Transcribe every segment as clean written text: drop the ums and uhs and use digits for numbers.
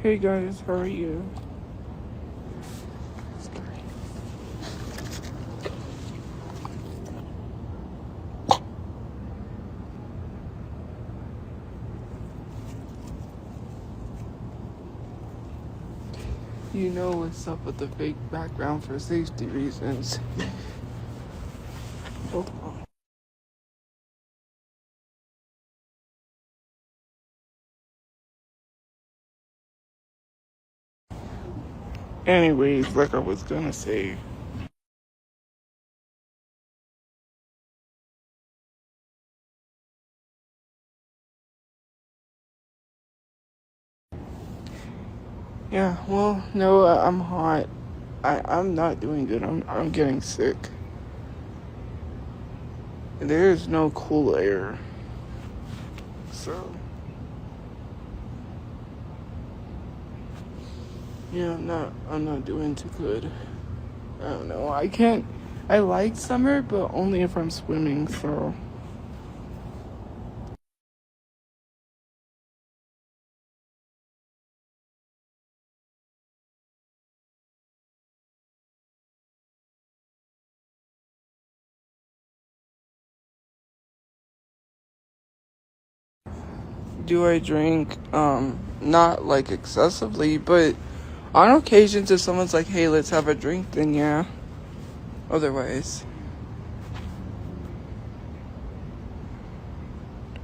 Hey guys, how are you? You know what's up with the fake background for safety reasons. Hold on. Anyways, like I was gonna say, yeah, well, no, I'm hot. I'm not doing good. I'm getting sick. There's no cool air. So, yeah, I'm not doing too good. I don't know. I like summer, but only if I'm swimming, so. Do I drink? Not like excessively, but on occasions if someone's like, hey, let's have a drink, then yeah. Otherwise,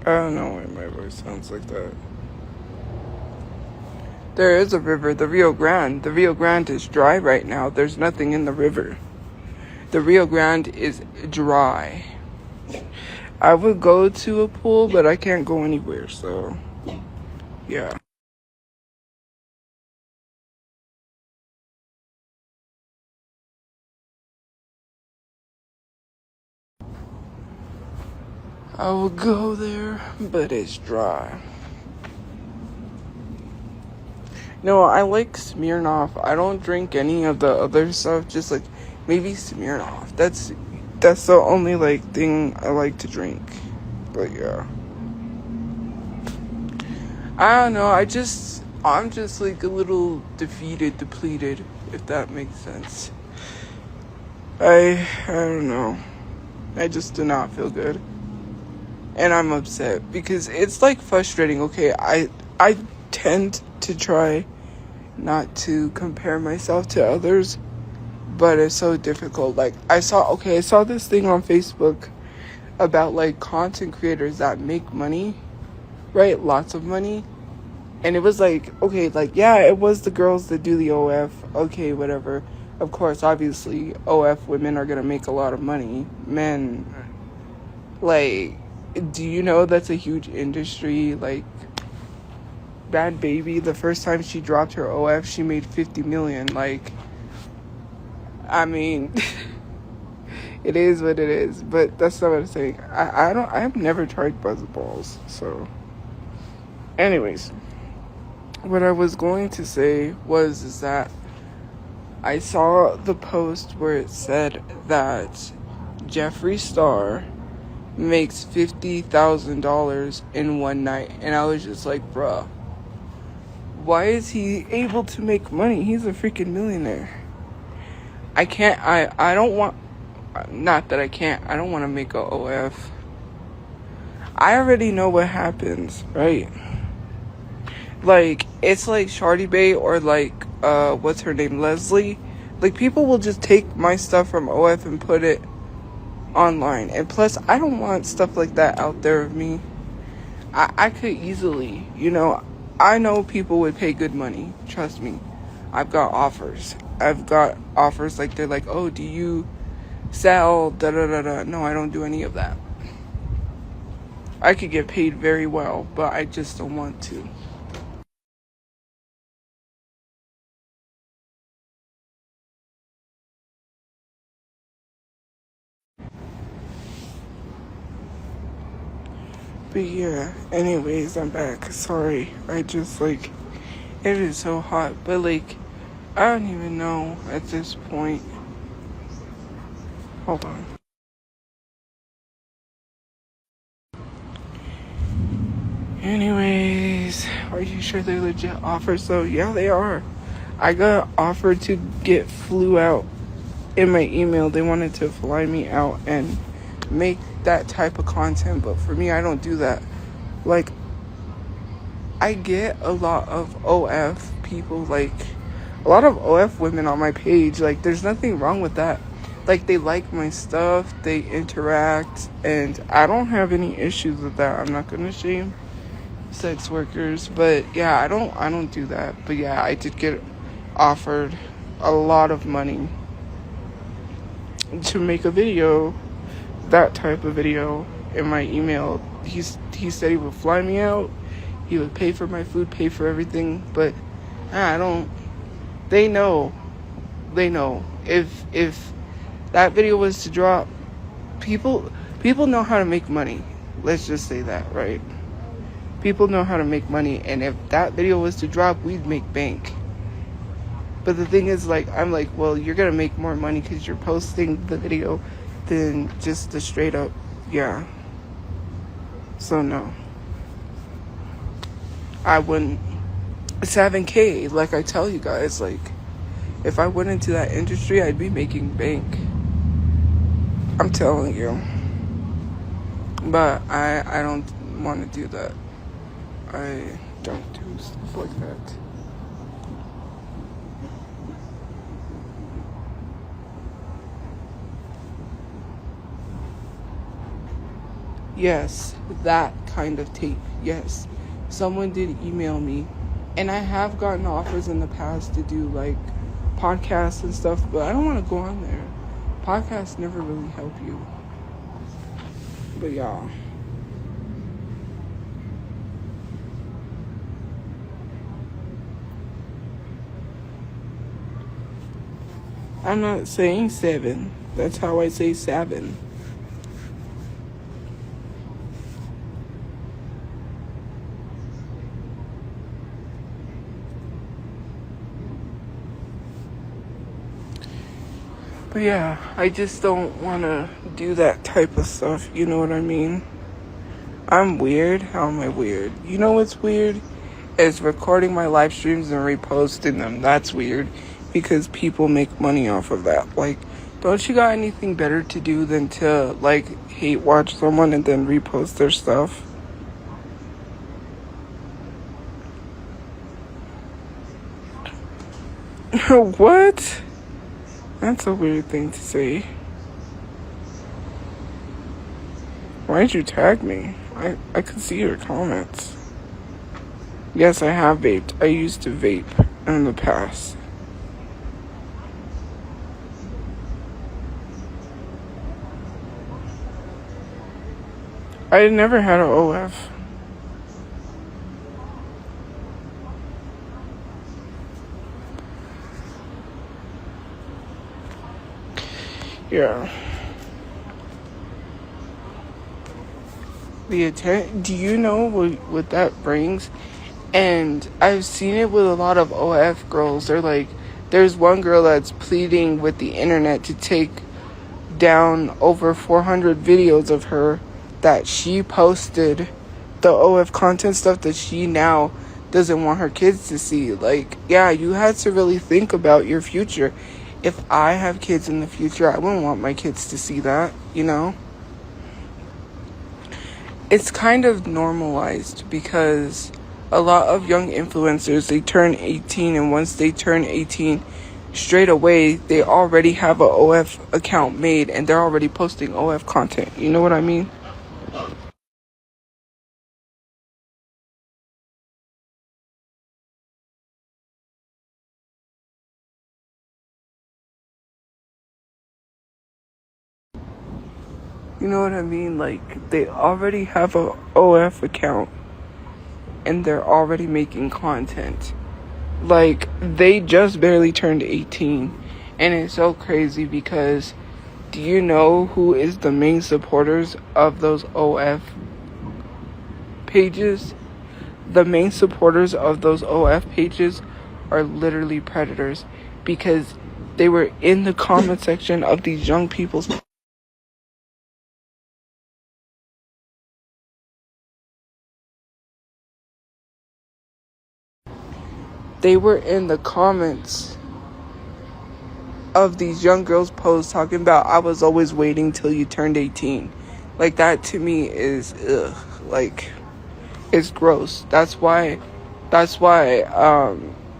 I don't know why my voice sounds like that. There is a river, the Rio Grande. The Rio Grande is dry right now. There's nothing in the river. The Rio Grande is dry. I would go to a pool, but I can't go anywhere, so yeah. I would go there, but it's dry. No, I like Smirnoff. I don't drink any of the other stuff, just like maybe Smirnoff. That's the only like thing I like to drink. But yeah. I don't know, I'm just like a little defeated, depleted, if that makes sense. I don't know. I just do not feel good. And I'm upset because it's like frustrating. Okay, I tend to try not to compare myself to others, but it's so difficult. Like I saw this thing on Facebook about like content creators that make money, right? Lots of money. And it was like, okay, like yeah, it was the girls that do the OF. Okay, whatever. Of course, obviously, OF women are going to make a lot of money. Men, like, do you know that's a huge industry? Like, Bad Baby, the first time she dropped her OF, she made 50 million. Like, I mean, it is what it is. But that's not what I'm saying. I've never tried buzz balls. So, anyways, what I was going to say is that I saw the post where it said that Jeffree Star makes $50,000 in one night. And I was just like, bruh, why is he able to make money? He's a freaking millionaire. I don't want to make a OF. I already know what happens, right? Like, it's like Shardy Bay or like, what's her name, Leslie. Like, people will just take my stuff from OF and put it online. And plus, I don't want stuff like that out there of me. I could easily, I know people would pay good money. Trust me. I've got offers. Like, they're like, oh, do you sell da-da-da-da? No, I don't do any of that. I could get paid very well, but I just don't want to. But yeah, anyways, I'm back. Sorry. I just, like, it is so hot. But, like, I don't even know at this point. Hold on. Anyways, are you sure they're legit offers? So yeah, they are. I got offered to get flew out in my email. They wanted to fly me out and make that type of content, but for me, I don't do that. Like, I get a lot of OF people, like a lot of OF women on my page. Like, there's nothing wrong with that. Like, they like my stuff, they interact, and I don't have any issues with that. I'm not gonna shame sex workers, but yeah, I don't do that. But yeah, I did get offered a lot of money to make a video, that type of video, in my email. He said he would fly me out, he would pay for my food, pay for everything, but I don't. They know if that video was to drop, people know how to make money. Let's just say that, right? People know how to make money, and if that video was to drop, we'd make bank. But the thing is, like, I'm like, well, you're gonna make more money because you're posting the video than just the straight up, yeah. So no, I wouldn't. 7K, like I tell you guys, like, if I went into that industry, I'd be making bank. I'm telling you. But I don't want to do that. I don't do stuff like that. Yes, that kind of tape. Yes. Someone did email me. And I have gotten offers in the past to do, like, podcasts and stuff, but I don't want to go on there. Podcasts never really help you. But yeah. I'm not saying 7. That's how I say 7. But yeah, I just don't want to do that type of stuff. You know what I mean? I'm weird. How am I weird? You know what's weird? Is recording my live streams and reposting them. That's weird. Because people make money off of that. Like, don't you got anything better to do than to, like, hate watch someone and then repost their stuff? What? That's a weird thing to say. Why'd you tag me? I could see your comments. Yes, I have vaped. I used to vape in the past. I never had an OF. Yeah. The attempt. Do you know what that brings? And I've seen it with a lot of OF girls. They're like, there's one girl that's pleading with the internet to take down over 400 videos of her that she posted, the OF content stuff that she now doesn't want her kids to see. Like, yeah, you had to really think about your future. If I have kids in the future, I wouldn't want my kids to see that, you know? It's kind of normalized because a lot of young influencers, they turn 18, and once they turn 18, straight away, they already have a OF account made and they're already posting OF content. You know what I mean? You know what I mean? Like, they already have a OF account and they're already making content. Like, they just barely turned 18. And it's so crazy because do you know who is the main supporters of those OF pages? The main supporters of those OF pages are literally predators because they were in the comment section of these young people's they were in the comments of these young girls' posts talking about, I was always waiting till you turned 18. Like, that to me is, ugh, like, it's gross. That's why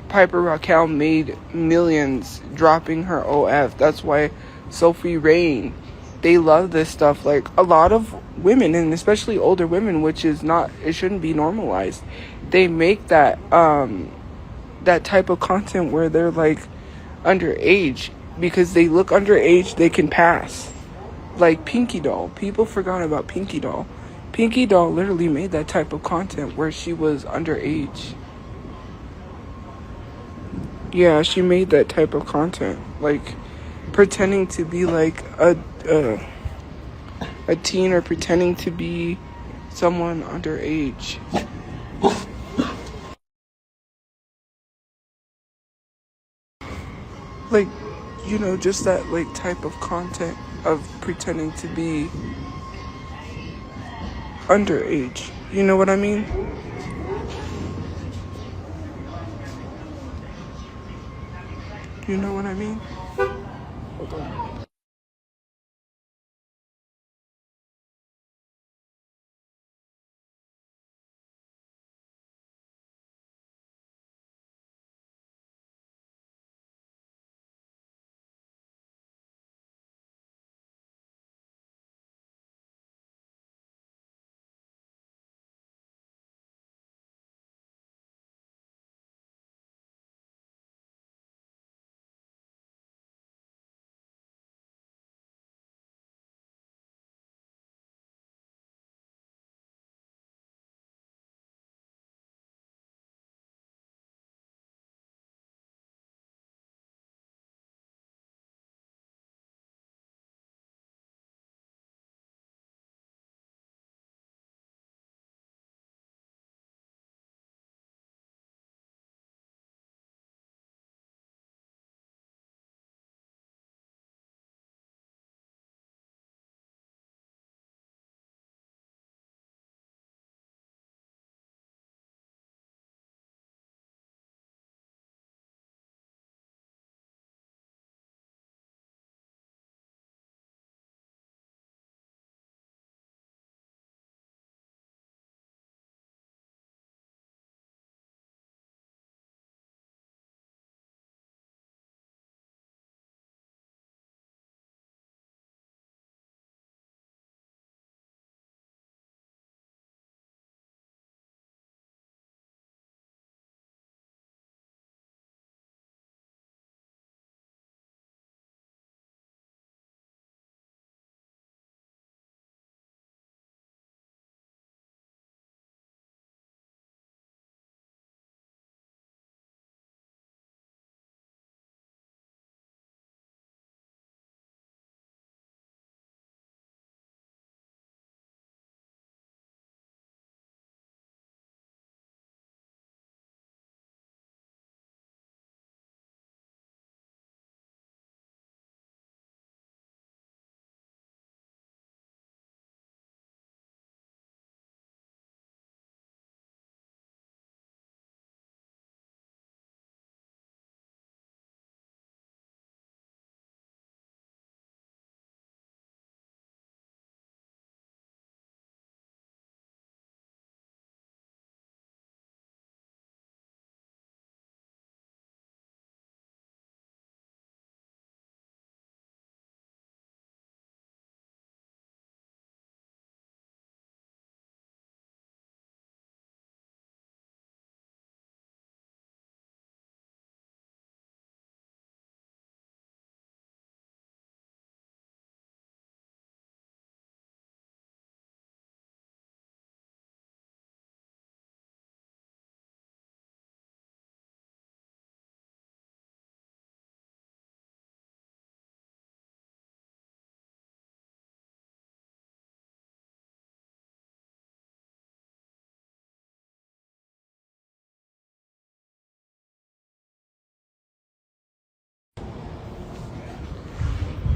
Piper Raquel made millions dropping her OF. That's why Sophie Rain, they love this stuff. Like, a lot of women, and especially older women, which is not, it shouldn't be normalized, they make that type of content where they're like underage because they look underage, they can pass. Like Pinky Doll, people forgot about Pinky Doll. Pinky Doll literally made that type of content where she was underage. Yeah, she made that type of content, like pretending to be like a teen or pretending to be someone underage. Like, you know, just that like type of content of pretending to be underage. You know what I mean? You know what I mean? Hold on.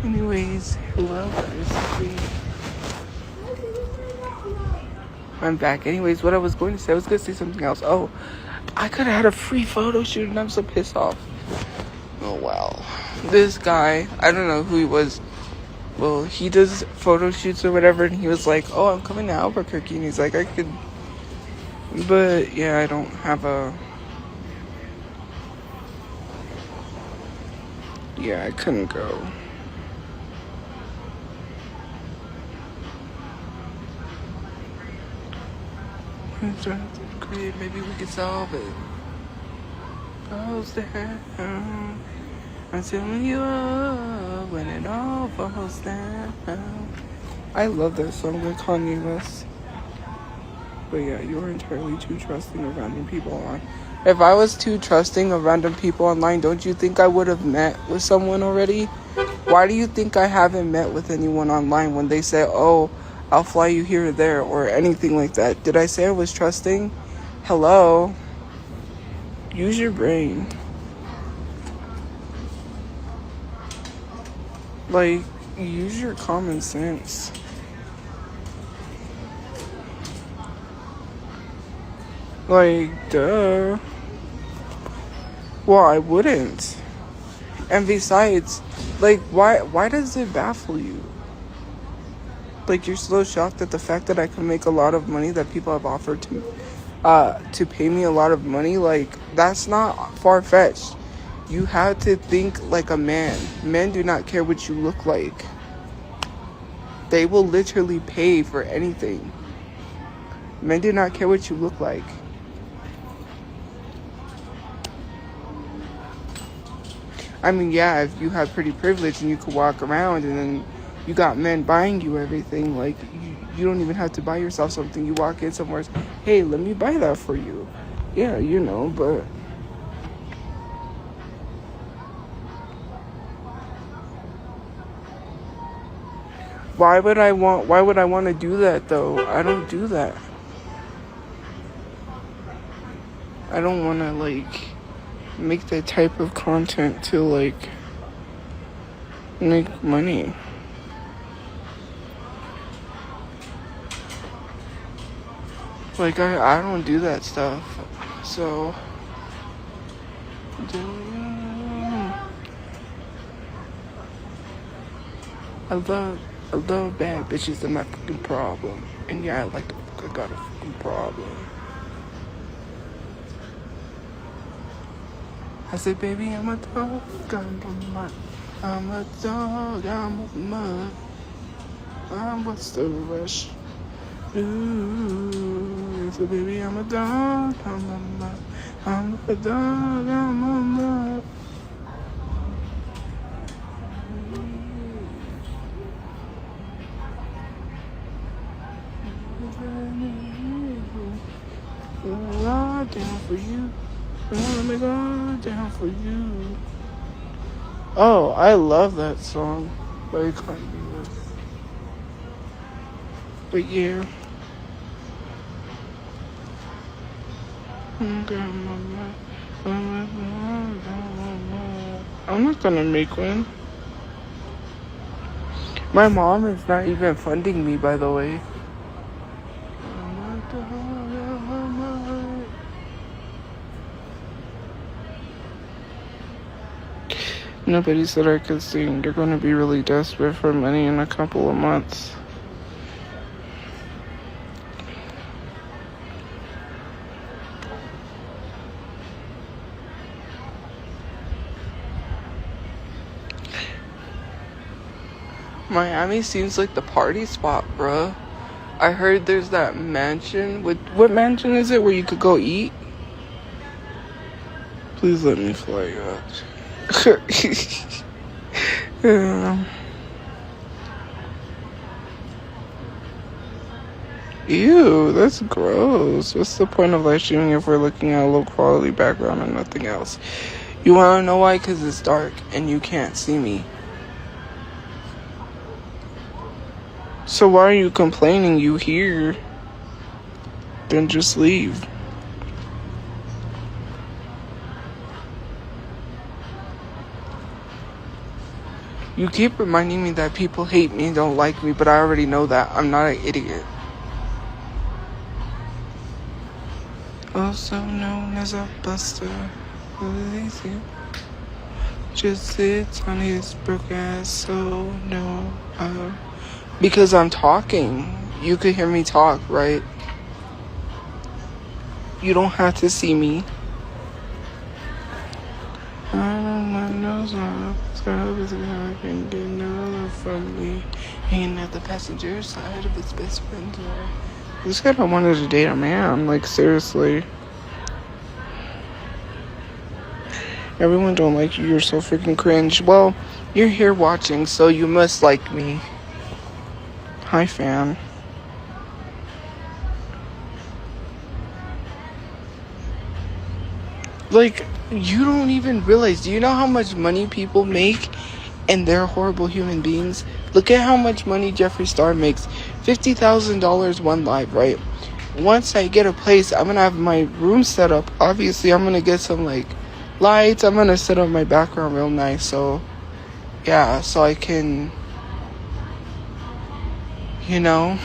Anyways, hello guys. I'm back. Anyways, what I was going to say, I was going to say something else. Oh, I could have had a free photo shoot and I'm so pissed off. Oh, well. This guy, I don't know who he was. Well, he does photo shoots or whatever, and he was like, oh, I'm coming to Albuquerque. And he's like, I could... But, yeah, I don't have a... Yeah, I couldn't go. Great, maybe we could solve it. Falls down. I'm telling you up when it all falls down. I love that song by Kanye West. But yeah, you're entirely too trusting of random people online. If I was too trusting of random people online, don't you think I would have met with someone already? Why do you think I haven't met with anyone online when they say, oh, I'll fly you here or there or anything like that? Did I say I was trusting? Hello? Use your brain. Like, use your common sense. Like, duh. Well, I wouldn't. And besides, like, why does it baffle you? Like, you're so shocked at the fact that I can make a lot of money, that people have offered to pay me a lot of money. Like, that's not far-fetched. You have to think like a man. Men do not care what you look like. They will literally pay for anything. Men do not care what you look like. I mean, yeah, if you have pretty privilege and you could walk around and then you got men buying you everything, like, you don't even have to buy yourself something. You walk in somewhere, hey, let me buy that for you. Yeah, you know, but... Why would I want to do that, though? I don't do that. I don't want to, like, make that type of content to, like, make money. Like, I don't do that stuff. So, I love bad bitches. They're my fucking problem. And yeah, I got a fucking problem. I said, baby, I'm a dog, I'm a dog, I'm a mud. What's the rush? Ooh, so baby, I'm a dog, I'm a mud. I'm a dog, I'm a mud. Down for you. Let me go down for you. Oh, I love that song by Kanye West. But yeah. I'm not gonna make one. My mom is not even funding me, by the way. Nobody said I could sing. You're gonna be really desperate for money in a couple of months. Miami seems like the party spot, bruh. I heard there's that mansion. What mansion is it where you could go eat? Please let me fly you out. Yeah. Ew, that's gross. What's the point of live streaming if we're looking at a low quality background and nothing else? You wanna know why? Because it's dark and you can't see me. So why are you complaining? You here? Then just leave. You keep reminding me that people hate me and don't like me, but I already know that. I'm not an idiot. also known as a buster. Lazy. Just sits on his broke ass, so no. Because I'm talking. You could hear me talk, right? You don't have to see me. I don't want no love. Scrub is gonna get no love from me. Hanging at the passenger side of his best friend's door. This guy don't wanted to date a man. Like, seriously. Everyone don't like you. You're so freaking cringe. Well, you're here watching, so you must like me. Hi, fan. Like, you don't even realize. Do you know how much money people make? And they're horrible human beings. Look at how much money Jeffree Star makes. $50,000 one live, right? Once I get a place, I'm gonna have my room set up. Obviously, I'm gonna get some, like, lights. I'm gonna set up my background real nice. So, yeah, so I can, you know.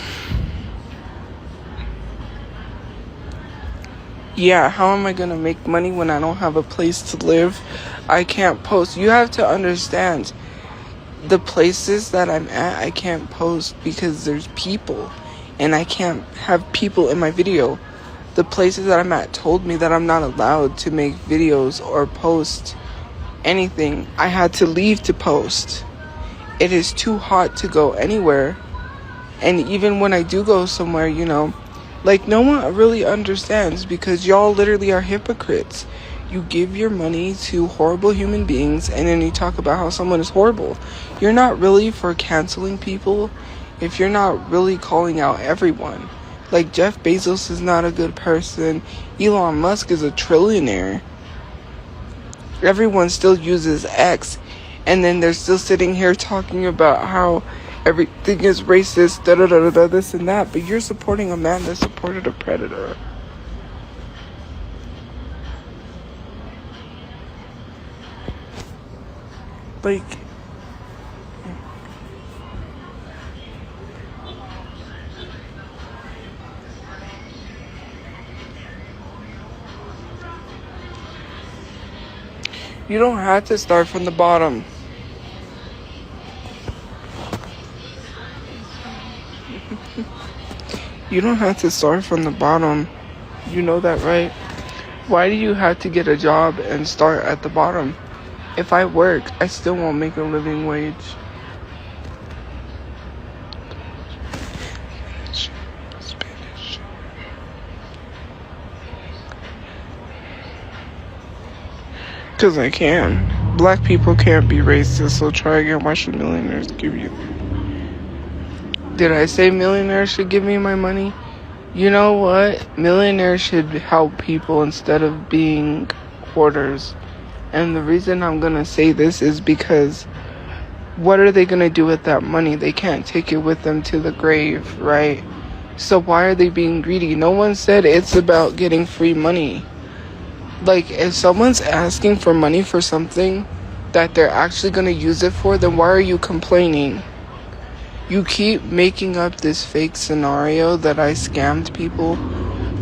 Yeah, how am I gonna make money when I don't have a place to live? I can't post. You have to understand, the places that I'm at, I can't post because there's people, and I can't have people in my video. The places that I'm at told me that I'm not allowed to make videos or post anything. I had to leave to post. It is too hot to go anywhere. And even when I do go somewhere, you know, like, no one really understands, because y'all literally are hypocrites. You give your money to horrible human beings, and then you talk about how someone is horrible. You're not really for canceling people if you're not really calling out everyone. Like, Jeff Bezos is not a good person. Elon Musk is a trillionaire. Everyone still uses X, and then they're still sitting here talking about how everything is racist, this and that, but you're supporting a man that supported a predator. Like, you don't have to start from the bottom. You don't have to start from the bottom. You know that, right? Why do you have to get a job and start at the bottom? If I work, I still won't make a living wage. Spanish. Because I can. Black people can't be racist, so try again. Why should millionaires give you? Did I say millionaires should give me my money? You know what? Millionaires should help people instead of being hoarders. And the reason I'm gonna say this is because what are they gonna do with that money? They can't take it with them to the grave, right? So why are they being greedy? No one said it's about getting free money. Like, if someone's asking for money for something that they're actually gonna use it for, then why are you complaining? You keep making up this fake scenario that I scammed people.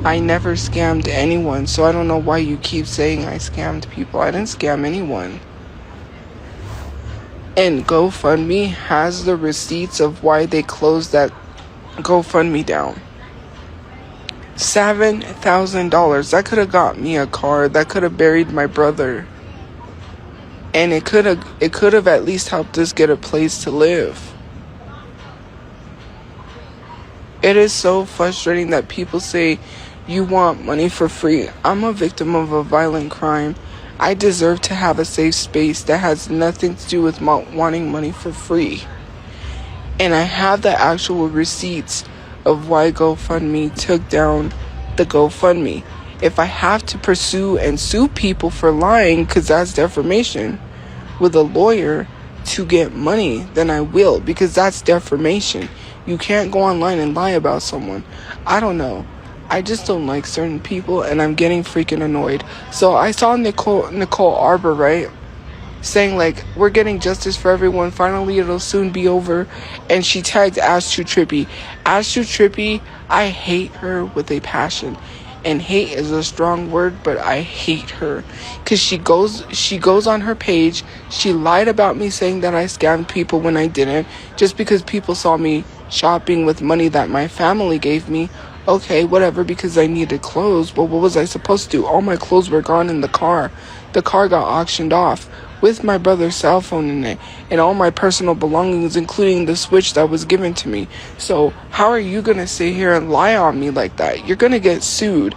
I never scammed anyone, so I don't know why you keep saying I scammed people. I didn't scam anyone. And GoFundMe has the receipts of why they closed that GoFundMe down. $7,000. That could have got me a car. That could have buried my brother. And it could have at least helped us get a place to live. It is so frustrating that people say you want money for free. I'm a victim of a violent crime. I deserve to have a safe space that has nothing to do with wanting money for free. And I have the actual receipts of why GoFundMe took down the GoFundMe. If I have to pursue and sue people for lying, because that's defamation, with a lawyer to get money, then I will, because that's defamation. You can't go online and lie about someone. I don't know. I just don't like certain people, and I'm getting freaking annoyed. So I saw Nicole Arbor, right? Saying, like, we're getting justice for everyone. Finally, it'll soon be over. And she tagged Ash Too Trippy. Ash Too Trippy, I hate her with a passion. And hate is a strong word, but I hate her. Because she goes on her page. She lied about me saying that I scammed people when I didn't. Just because people saw me shopping with money that my family gave me. Okay, whatever, because I needed clothes. But what was I supposed to do? All my clothes were gone in the car. The car got auctioned off with my brother's cell phone in it and all my personal belongings, including the Switch that was given to me. So how are you gonna sit here and lie on me like that? You're gonna get sued.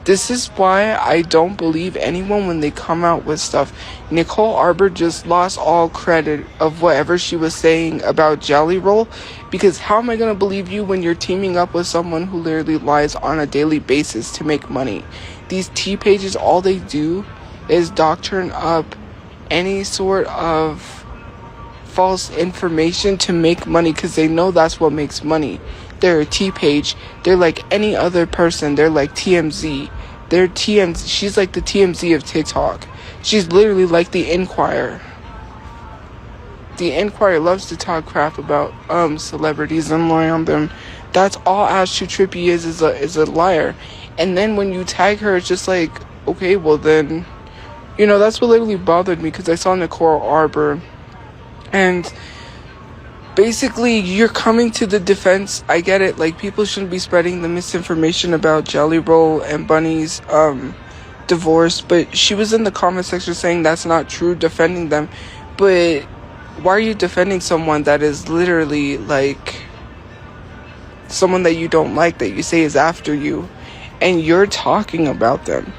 This is why I don't believe anyone when they come out with stuff. Nicole Arbor just lost all credit of whatever she was saying about Jelly Roll, because how am I gonna believe you when you're teaming up with someone who literally lies on a daily basis to make money? These T pages, all they do is doctrine up any sort of false information to make money, because they know that's what makes money. They're a T page. They're like any other person. They're like TMZ. They're TMZ. She's like the TMZ of TikTok. She's literally like the Inquirer. The Inquirer loves to talk crap about celebrities and lie on them. That's all Ashu Trippy is a liar. And then when you tag her, it's just like, okay, well then, that's what literally bothered me, because I saw Nicole Arbor. And basically, you're coming to the defense. I get it. Like, people shouldn't be spreading the misinformation about Jelly Roll and Bunny's divorce. But she was in the comment section saying that's not true, defending them. But why are you defending someone that is literally, like, someone that you don't like, that you say is after you, and you're talking about them?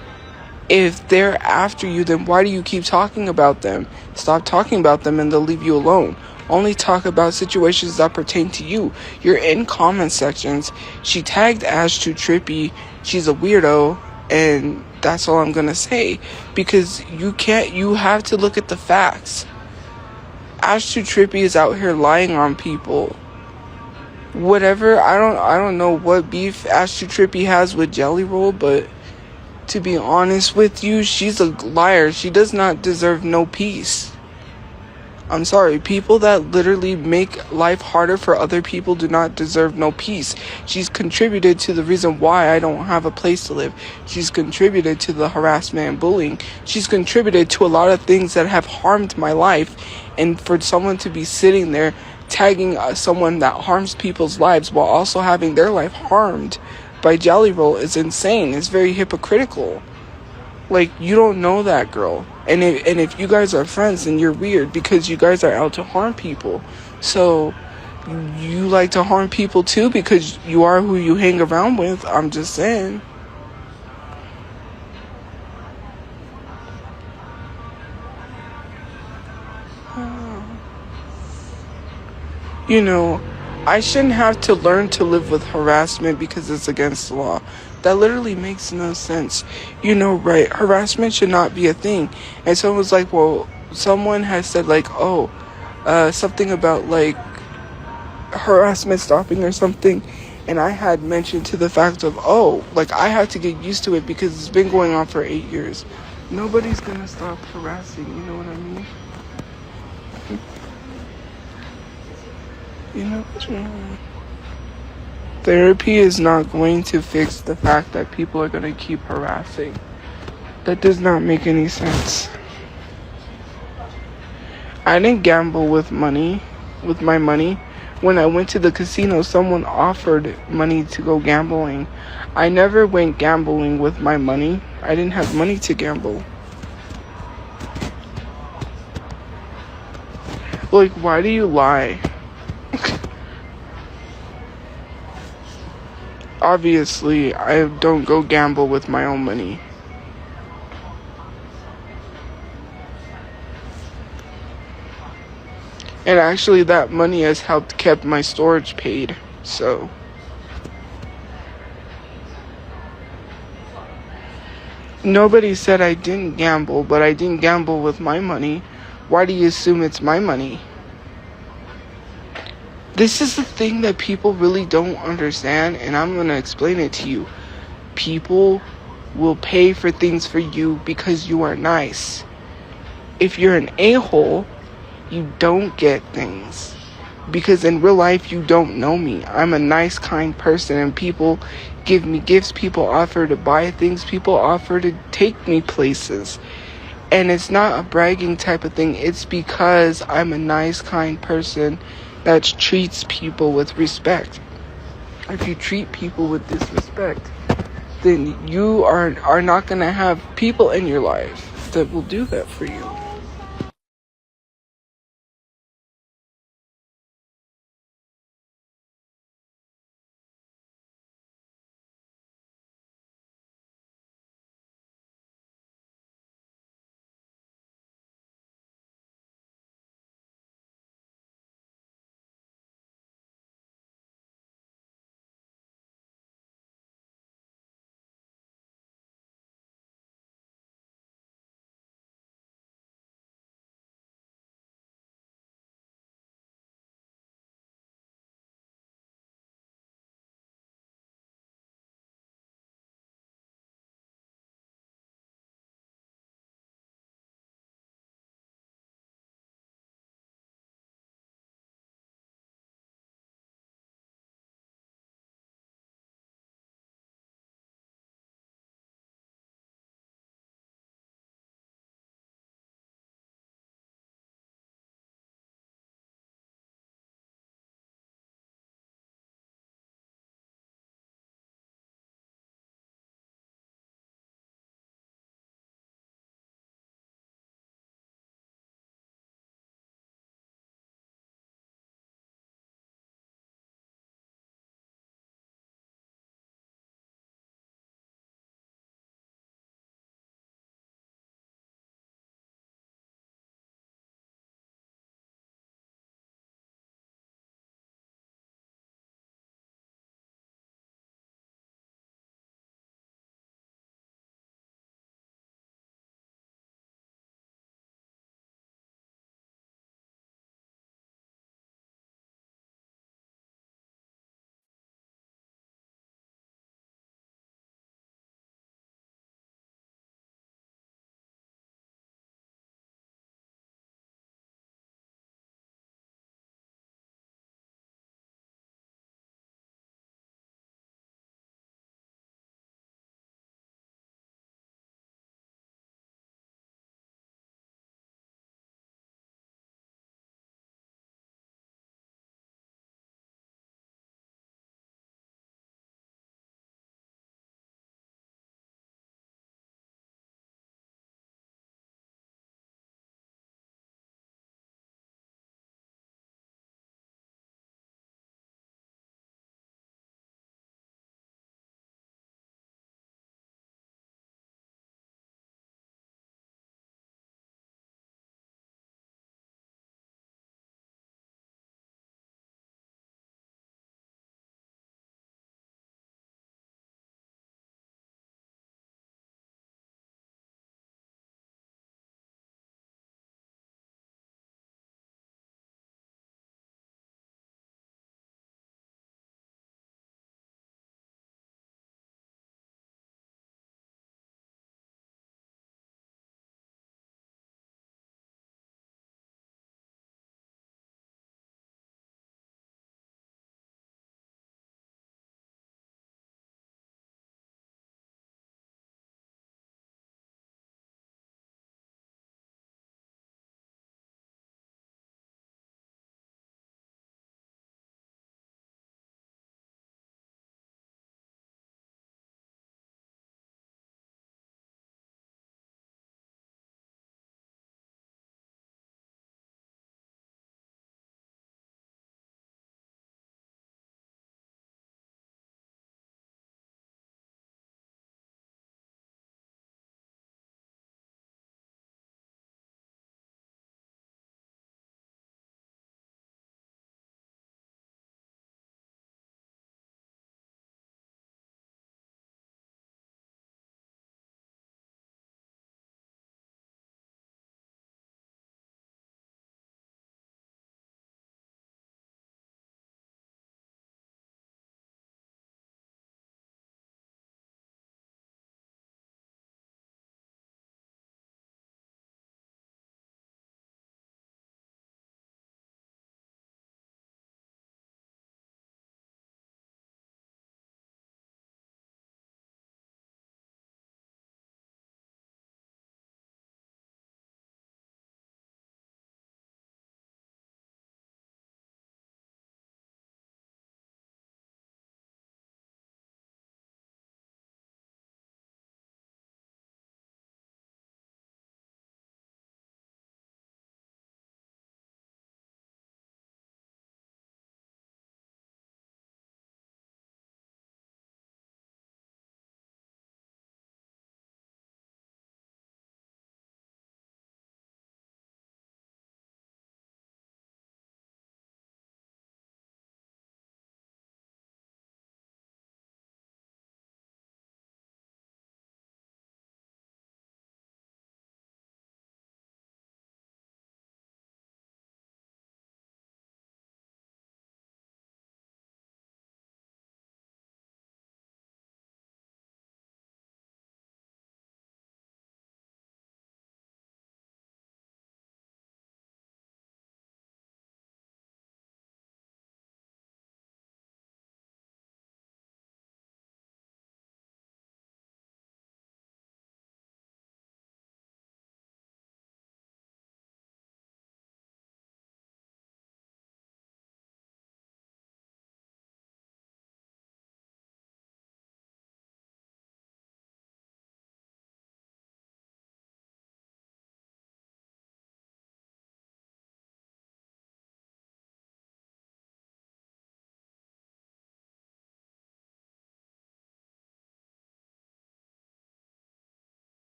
If they're after you, then why do you keep talking about them? Stop talking about them and they'll leave you alone. Only talk about situations that pertain to you. You're in comment sections. She tagged Ashu Trippy. She's a weirdo, and that's all I'm gonna say. Because you have to look at the facts. Ashu Trippy is out here lying on people. Whatever, I don't know what beef Ashu Trippy has with Jelly Roll, but to be honest with you, she's a liar. She does not deserve no peace. I'm sorry. People that literally make life harder for other people do not deserve no peace. She's contributed to the reason why I don't have a place to live. She's contributed to the harassment and bullying. She's contributed to a lot of things that have harmed my life. And for someone to be sitting there tagging someone that harms people's lives while also having their life harmed by Jelly Roll is insane. It's very hypocritical. Like, you don't know that girl. And if you guys are friends, then you're weird, because you guys are out to harm people. So you like to harm people too, because you are who you hang around with. I'm just saying. I shouldn't have to learn to live with harassment because it's against the law. That literally makes no sense. Right? Harassment should not be a thing. And someone was like, well, someone has said, like, something about, like, harassment stopping or something. And I had mentioned to the fact of, I have to get used to it because it's been going on for 8 years. Nobody's gonna stop harassing, you know what I mean? Therapy is not going to fix the fact that people are going to keep harassing. That does not make any sense. I didn't gamble with my money. When I went to the casino, someone offered money to go gambling. I never went gambling with my money. I didn't have money to gamble. Like, why do you lie? Obviously, I don't go gamble with my own money. And actually, that money has helped keep my storage paid, so. Nobody said I didn't gamble, but I didn't gamble with my money. Why do you assume it's my money? This is the thing that people really don't understand, and I'm going to explain it to you. People will pay for things for you because you are nice. If you're an a-hole, you don't get things. because in real life you don't know me. I'm a nice, kind person, and people give me gifts, people offer to buy things, people offer to take me places. And it's not a bragging type of thing. It's because I'm a nice, kind person that treats people with respect. If you treat people with disrespect, then you are not going to have people in your life that will do that for you.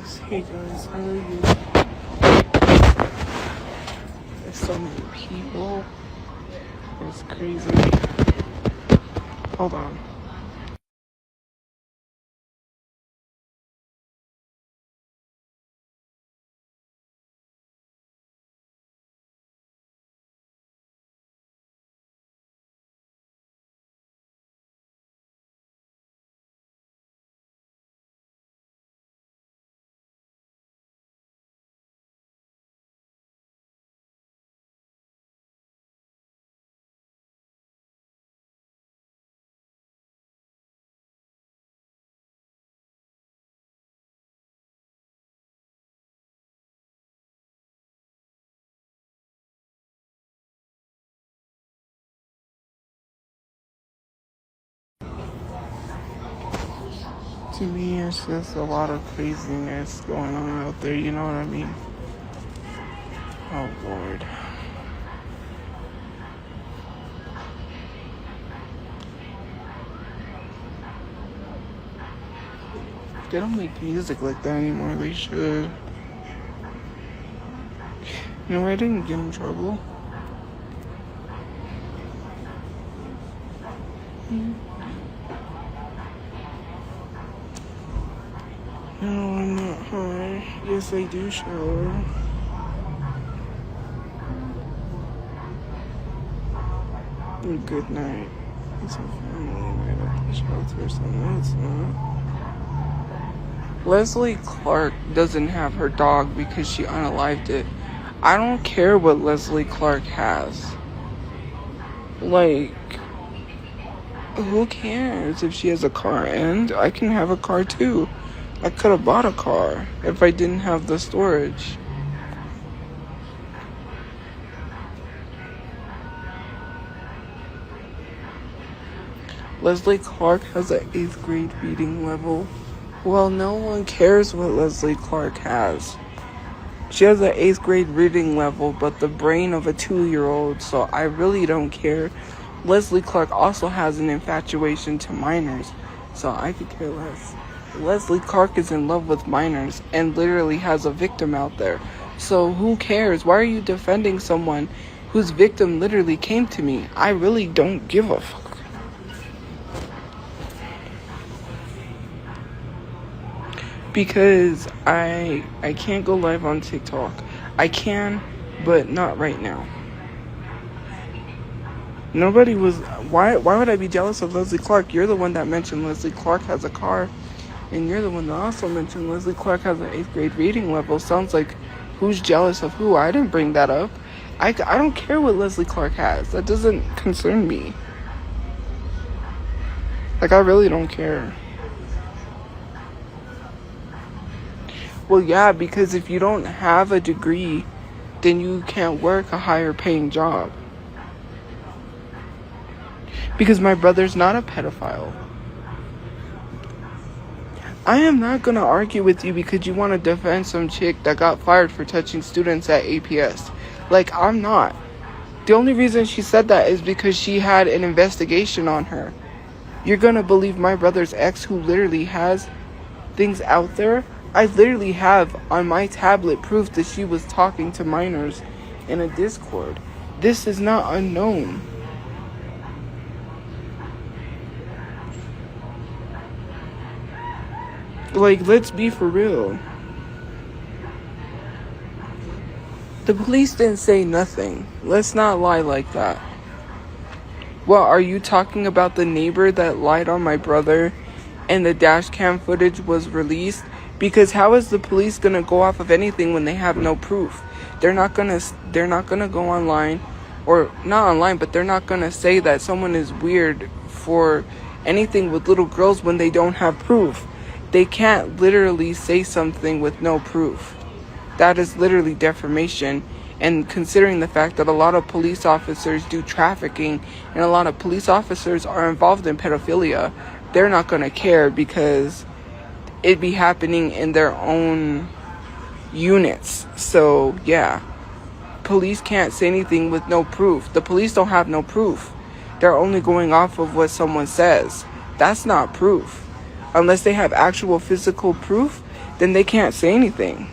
Anyways, hey guys, how are you? There's so many people. It's crazy. Hold on. To me, it's just a lot of craziness going on out there, you know what I mean? Oh, Lord. They don't make music like that anymore. They should. You know, I didn't get in trouble. No, I'm not high. Yes, I do shower. Good night. It's a family night at the shelter, so no, it's not. Leslie Clark doesn't have her dog because she unalived it. I don't care what Leslie Clark has. Like, who cares if she has a car? And I can have a car too. I could have bought a car if I didn't have the storage. Leslie Clark has an 8th grade reading level. Well, no one cares what Leslie Clark has. She has an 8th grade reading level, but the brain of a 2-year-old, so I really don't care. Leslie Clark also has an infatuation to minors, so I could care less. Leslie Clark is in love with minors and literally has a victim out there. So who cares? Why are you defending someone whose victim literally came to me? I really don't give a fuck. Because I can't go live on TikTok. I can, but not right now. Nobody was... Why would I be jealous of Leslie Clark? You're the one that mentioned Leslie Clark has a car. And you're the one that also mentioned Leslie Clark has an 8th grade reading level. Sounds like who's jealous of who? I didn't bring that up. I don't care what Leslie Clark has. That doesn't concern me. Like, I really don't care. Well, yeah, because if you don't have a degree, then you can't work a higher paying job. Because my brother's not a pedophile. I am not going to argue with you because you want to defend some chick that got fired for touching students at APS. Like, I'm not. The only reason she said that is because she had an investigation on her. You're going to believe my brother's ex, who literally has things out there? I literally have on my tablet proof that she was talking to minors in a Discord. This is not unknown. Like, let's be for real. The police didn't say nothing. Let's not lie like that. Well, are you talking about the neighbor that lied on my brother and the dash cam footage was released? Because how is the police going to go off of anything when they have no proof? They're not going to go online, or not online, but they're not going to say that someone is weird for anything with little girls when they don't have proof. They can't literally say something with no proof. That is literally defamation. And considering the fact that a lot of police officers do trafficking and a lot of police officers are involved in pedophilia, they're not going to care because it'd be happening in their own units. So, yeah. Police can't say anything with no proof. The police don't have no proof. They're only going off of what someone says. That's not proof. Unless they have actual physical proof, then they can't say anything.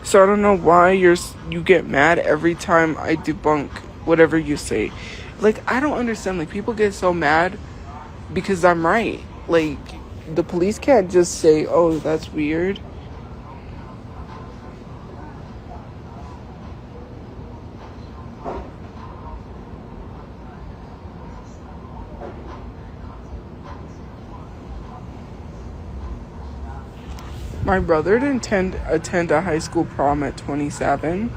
So I don't know why you get mad every time I debunk whatever you say. Like, I don't understand. Like, people get so mad because I'm right. Like, the police can't just say, oh, that's weird. My brother didn't attend a high school prom at 27.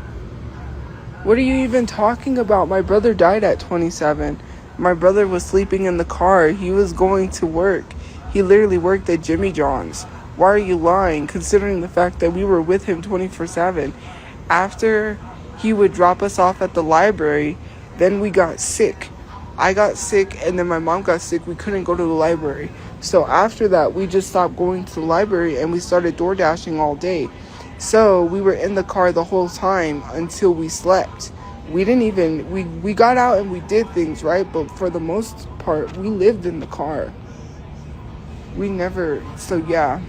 What are you even talking about? My brother died at 27. My brother was sleeping in the car. He was going to work. He literally worked at Jimmy John's. Why are you lying, considering the fact that we were with him 24/7? After he would drop us off at the library, then we got sick. I got sick, and then my mom got sick. We couldn't go to the library. So after that, we just stopped going to the library, and we started door dashing all day. So we were in the car the whole time until we slept. We didn't even, we got out and we did things, right? But for the most part, we lived in the car. We never, so yeah.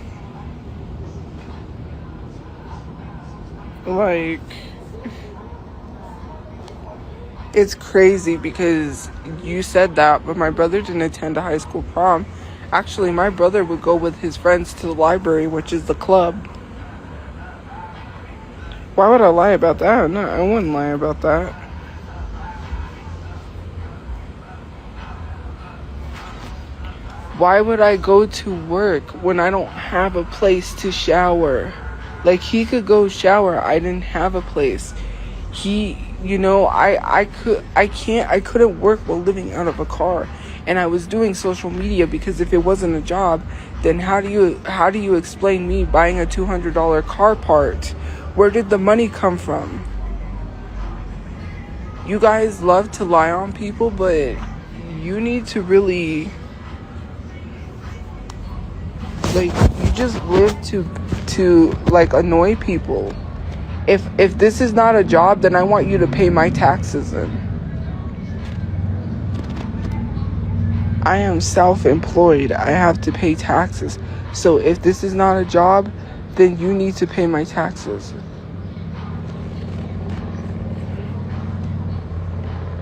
Like, it's crazy because you said that, but my brother didn't attend a high school prom. Actually, my brother would go with his friends to the library, which is the club. Why would I lie about that? No, I wouldn't lie about that. Why would I go to work when I don't have a place to shower? Like, he could go shower. I didn't have a place. I couldn't work while living out of a car. And I was doing social media because if it wasn't a job, then how do you explain me buying a $200 car part? Where did the money come from? You guys love to lie on people, but you need to really, like, you just live to like annoy people. If this is not a job, then I want you to pay my taxes in. I am self-employed. I have to pay taxes. So if this is not a job, then you need to pay my taxes.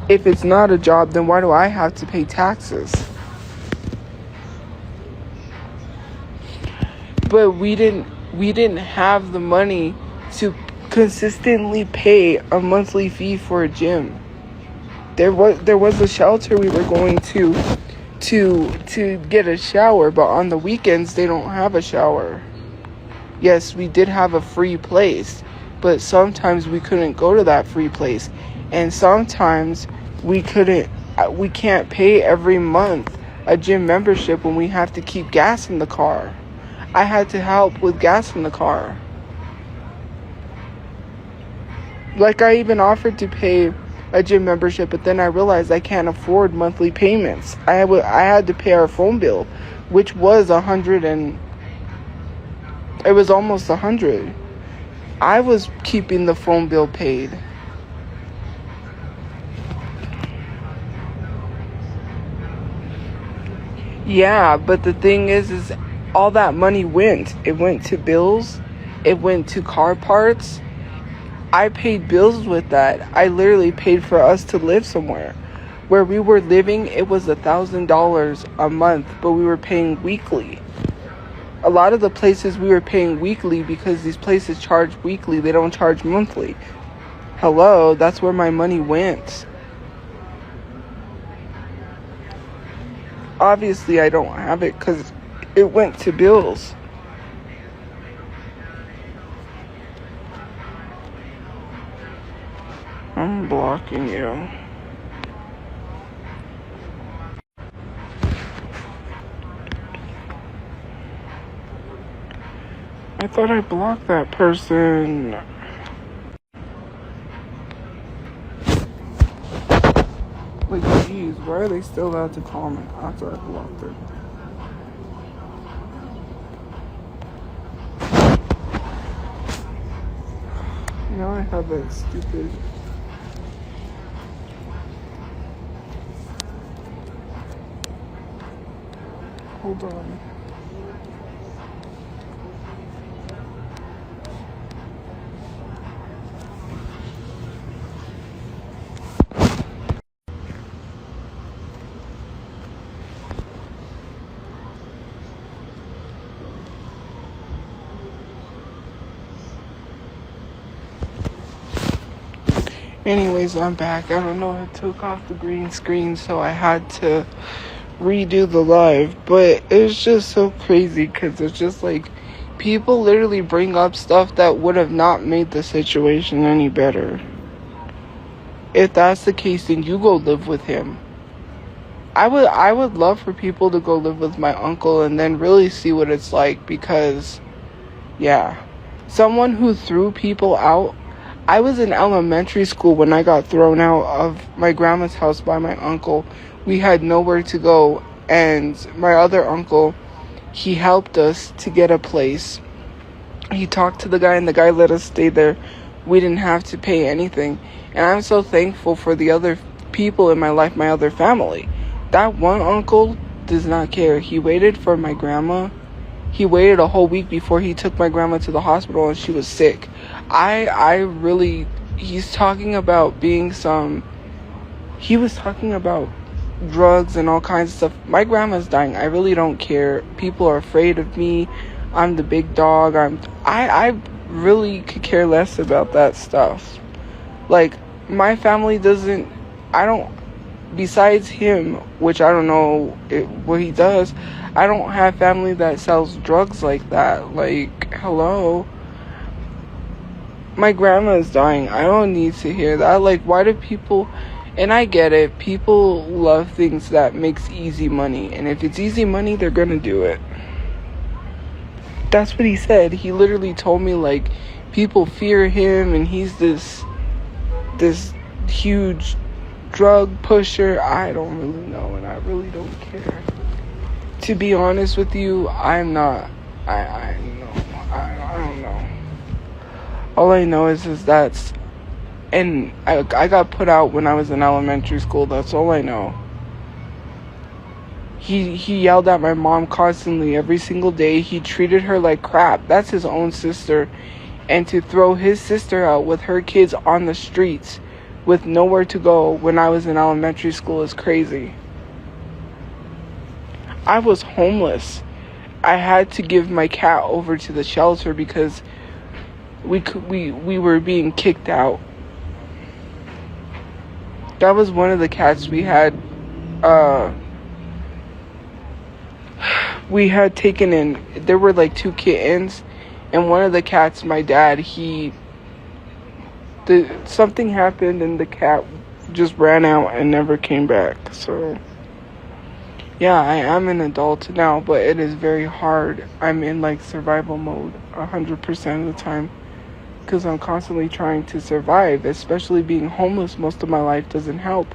If it's not a job, then why do I have to pay taxes? But we didn't have the money to consistently pay a monthly fee for a gym. There was a shelter we were going to get a shower, but on the weekends they don't have a shower. Yes, we did have a free place, but sometimes we couldn't go to that free place, and sometimes we can't pay every month a gym membership when we have to keep gas in the car. I had to help with gas in the car. Like, I even offered to pay a gym membership, but then I realized I can't afford monthly payments. I had to pay our phone bill, which was it was almost $100. I was keeping the phone bill paid. Yeah, but the thing is all that money it went to bills, it went to car parts. I paid bills with that. I literally paid for us to live somewhere. Where we were living, it was $1,000 a month, but we were paying weekly. A lot of the places we were paying weekly because these places charge weekly. They don't charge monthly. Hello, that's where my money went. Obviously, I don't have it because it went to bills. I'm blocking you. I thought I blocked that person. Like, jeez, why are they still allowed to comment after I blocked it? Now I have that stupid... Hold on. Anyways, I'm back. I don't know, I took off the green screen, so I had to redo the live. But it's just so crazy because it's just like people literally bring up stuff that would have not made the situation any better. If that's the case, then you go live with him. I would love for people to go live with my uncle and then really see what it's like, because yeah, someone who threw people out. I was in elementary school when I got thrown out of my grandma's house by my uncle. We had nowhere to go, and my other uncle, he helped us to get a place. He talked to the guy, and the guy let us stay there. We didn't have to pay anything. And I'm so thankful for the other people in my life, my other family. That one uncle does not care. He waited for my grandma. He waited a whole week before he took my grandma to the hospital, and she was sick. He's talking about he was talking about drugs and all kinds of stuff. My grandma's dying. I really don't care. People are afraid of me. I'm the big dog. I really could care less about that stuff. Like, my family besides him, which I don't know what he does, I don't have family that sells drugs like that. Like, hello? My grandma is dying. I don't need to hear that. Like, why do people... And I get it. People love things that makes easy money. And if it's easy money, they're gonna do it. That's what he said. He literally told me, like, people fear him and he's this huge drug pusher. I don't really know, and I really don't care. To be honest with you, I'm not... I don't know. All I know is that's... And I got put out when I was in elementary school. That's all I know. He yelled at my mom constantly every single day. He treated her like crap. That's his own sister. And to throw his sister out with her kids on the streets with nowhere to go when I was in elementary school is crazy. I was homeless. I had to give my cat over to the shelter because we were being kicked out. That was one of the cats we had taken in. There were like 2 kittens, and one of the cats, my dad, something happened and the cat just ran out and never came back. So yeah, I am an adult now, but it is very hard. I'm in like survival mode 100% of the time, because I'm constantly trying to survive. Especially being homeless most of my life doesn't help.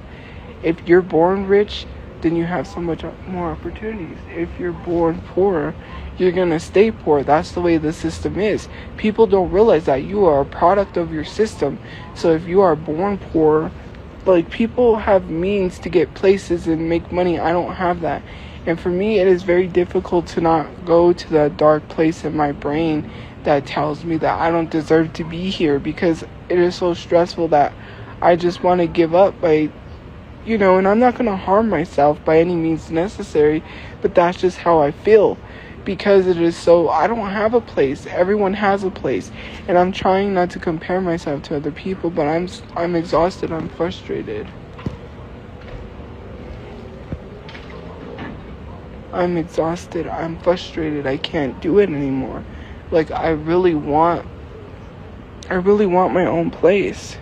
If you're born rich, then you have so much more opportunities. If you're born poor, you're gonna stay poor. That's the way the system is. People don't realize that you are a product of your system. So if you are born poor, like, people have means to get places and make money. I don't have that. And for me, it is very difficult to not go to that dark place in my brain that tells me that I don't deserve to be here, because it is so stressful that I just want to give up by, and I'm not going to harm myself by any means necessary, but that's just how I feel, because it is so, I don't have a place. Everyone has a place, and I'm trying not to compare myself to other people, but I'm exhausted. I'm frustrated. I'm exhausted. I'm frustrated. I can't do it anymore. Like, I really want my own place.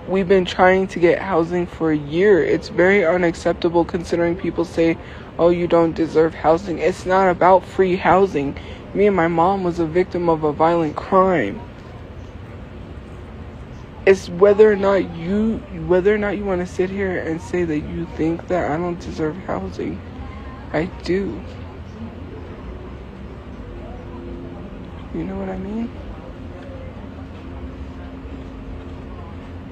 We've been trying to get housing for a year. It's very unacceptable considering people say, oh, you don't deserve housing. It's not about free housing. Me and my mom was a victim of a violent crime. It's whether or not you want to sit here and say that you think that I don't deserve housing. I do. You know what I mean?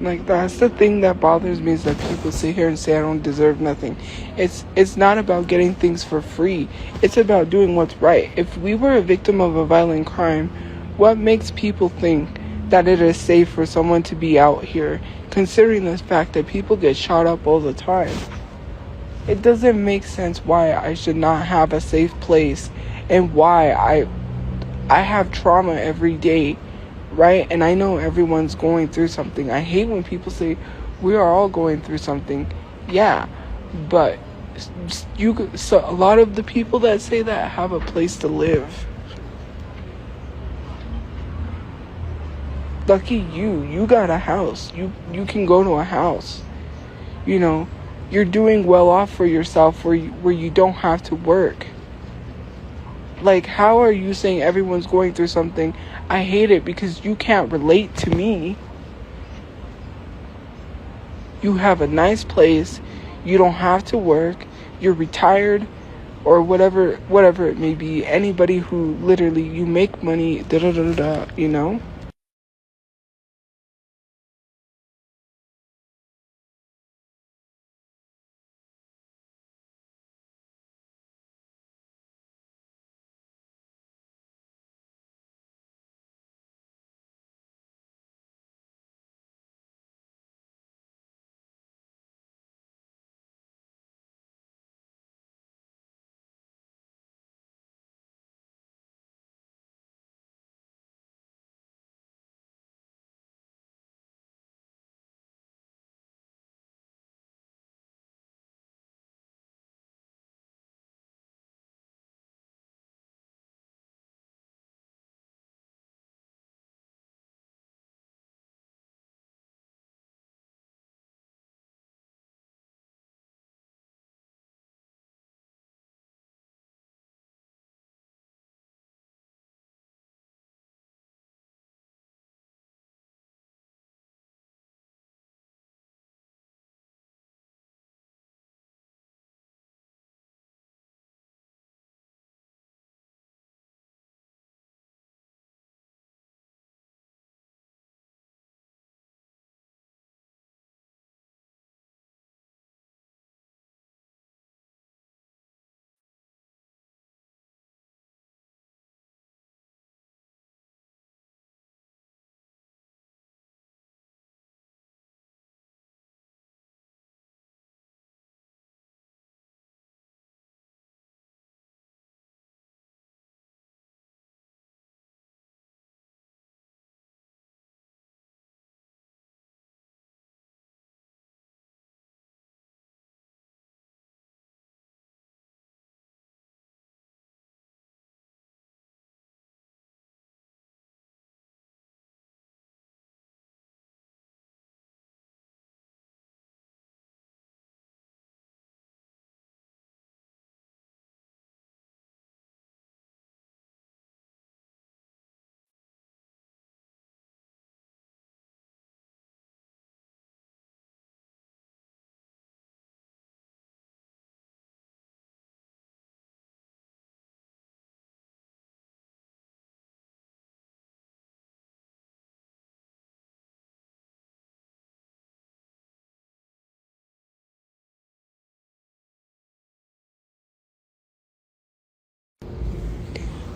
Like, that's the thing that bothers me, is that people sit here and say I don't deserve nothing. It's not about getting things for free. It's about doing what's right. If we were a victim of a violent crime, what makes people think that it is safe for someone to be out here, considering the fact that people get shot up all the time? It doesn't make sense why I should not have a safe place, and why I have trauma every day right? And I know everyone's going through something. I hate when people say we are all going through something. Yeah, but so a lot of the people that say that have a place to live. Lucky you got a house. You can go to a house. You know, you're doing well off for yourself where you don't have to work. Like, how are you saying everyone's going through something? I hate it because you can't relate to me. You have a nice place. You don't have to work. You're retired or whatever it may be. Anybody who literally, you make money, you know?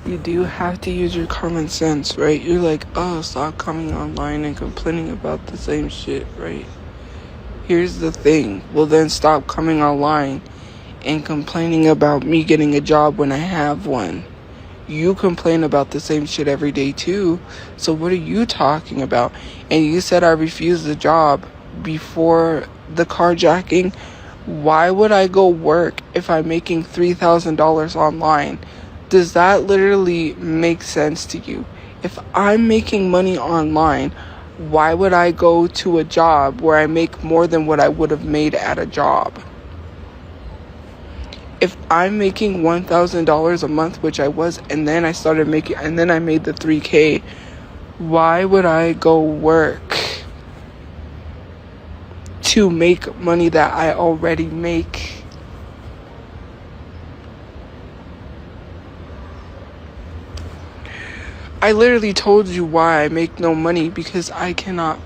You do have to use your common sense, right? You're like, oh, stop coming online and complaining about the same shit, right? Here's the thing. Well, then stop coming online and complaining about me getting a job when I have one. You complain about the same shit every day too. So what are you talking about? And you said I refused the job before the carjacking. Why would I go work if I'm making $3,000 online? Does that literally make sense to you? If I'm making money online, why would I go to a job where I make more than what I would have made at a job? If I'm making $1,000 a month, which I was, and then I made the 3K, why would I go work to make money that I already make? I literally told you why I make no money, because I cannot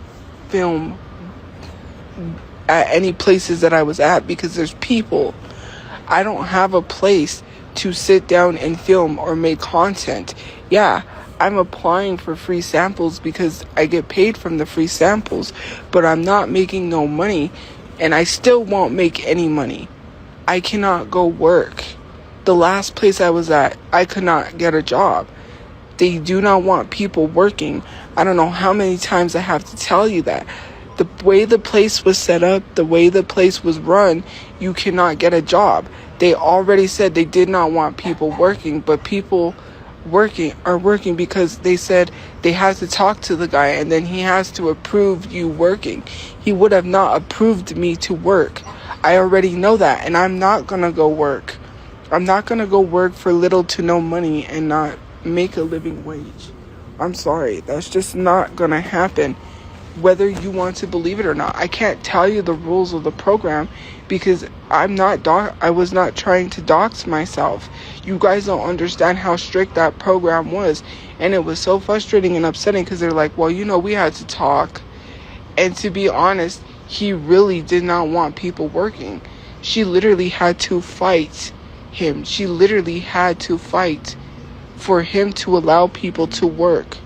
film at any places that I was at because there's people. I don't have a place to sit down and film or make content. Yeah, I'm applying for free samples because I get paid from the free samples, but I'm not making no money, and I still won't make any money. I cannot go work. The last place I was at, I could not get a job. They do not want people working. I don't know how many times I have to tell you that. The way the place was set up, the way the place was run, you cannot get a job. They already said they did not want people working, but people are working because they said they had to talk to the guy and then he has to approve you working. He would have not approved me to work. I already know that, and I'm not gonna go work. I'm not gonna go work for little to no money and not make a living wage. I'm sorry, that's just not gonna happen, whether you want to believe it or not. I can't tell you the rules of the program because I was not trying to dox myself. You guys don't understand how strict that program was, and it was so frustrating and upsetting because they're like, well, we had to talk. And to be honest, he really did not want people working. She literally had to fight him. She literally had to fight for him to allow people to work.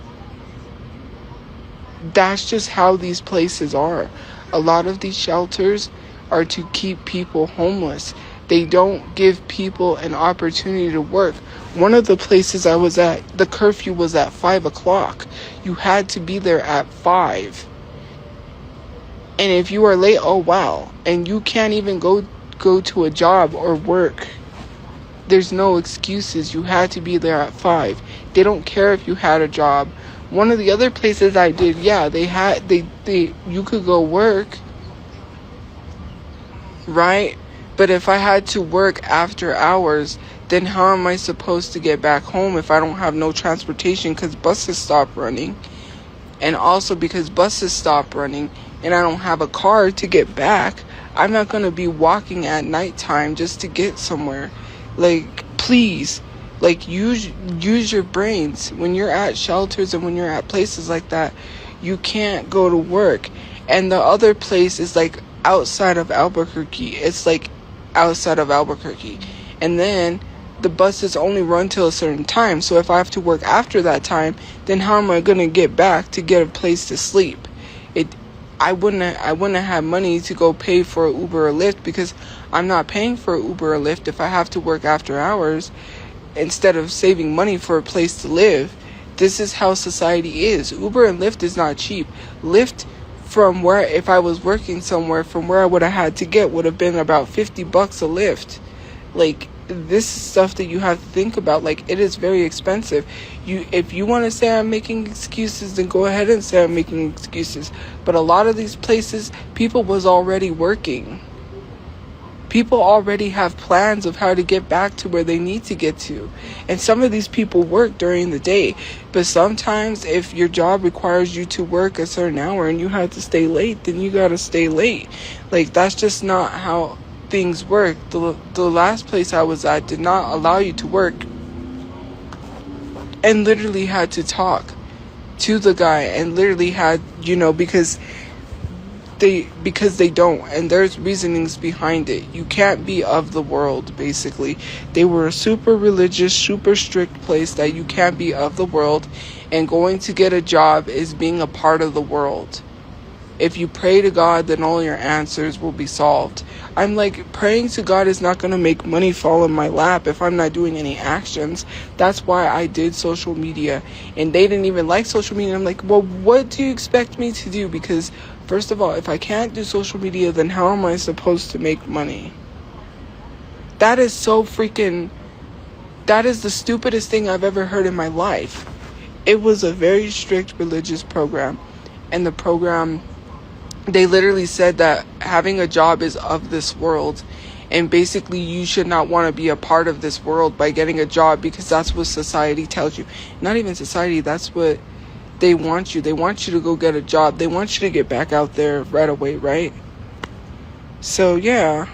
That's just how these places are. A lot of these shelters are to keep people homeless. They don't give people an opportunity to work. One of the places I was at, the curfew was at 5 o'clock. You had to be there at 5. And if you are late, oh wow. And you can't even go to a job or work. There's no excuses. You had to be there at 5. They don't care if you had a job. One of the other places I did, yeah, you could go work, right? But if I had to work after hours, then how am I supposed to get back home if I don't have no transportation because buses stop running? And also because buses stop running and I don't have a car to get back, I'm not going to be walking at nighttime just to get somewhere. Like, please, like, use your brains. When you're at shelters and when you're at places like that, you can't go to work. And the other place is like outside of Albuquerque. It's like outside of Albuquerque. And then the buses only run till a certain time. So if I have to work after that time, then how am I going to get back to get a place to sleep? I wouldn't have money to go pay for an Uber or Lyft because I'm not paying for an Uber or Lyft if I have to work after hours instead of saving money for a place to live. This is how society is. Uber and Lyft is not cheap. Lyft from where, if I was working somewhere, from where I would have had to get would have been about $50 a Lyft. Like, this is stuff that you have to think about. Like, it is very expensive. If you want to say I'm making excuses, then go ahead and say I'm making excuses. But a lot of these places, people was already working. People already have plans of how to get back to where they need to get to. And some of these people work during the day. But sometimes if your job requires you to work a certain hour and you have to stay late, then you got to stay late. Like, that's just not how things work. The last place I was at did not allow you to work, and literally had to talk to the guy and literally had, because they don't, and there's reasonings behind it. You can't be of the world, basically. They were a super religious, super strict place that you can't be of the world, and going to get a job is being a part of the world. If you pray to God, then all your answers will be solved. I'm like, praying to God is not going to make money fall in my lap if I'm not doing any actions. That's why I did social media. And they didn't even like social media. I'm like, well, what do you expect me to do? Because, first of all, if I can't do social media, then how am I supposed to make money? That is that is the stupidest thing I've ever heard in my life. It was a very strict religious program. And the program, they literally said that having a job is of this world, and basically you should not want to be a part of this world by getting a job because that's what society tells you. Not even society, that's what they want you. They want you to go get a job. They want you to get back out there right away, right? So, yeah.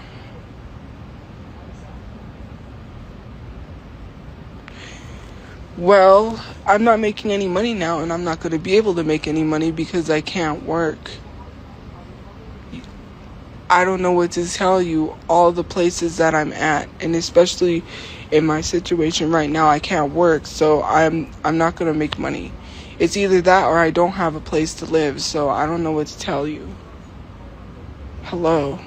Well, I'm not making any money now, and I'm not going to be able to make any money because I can't work. I don't know what to tell you. All the places that I'm at, and especially in my situation right now, I can't work, so I'm not going to make money. It's either that or I don't have a place to live, so I don't know what to tell you. Hello.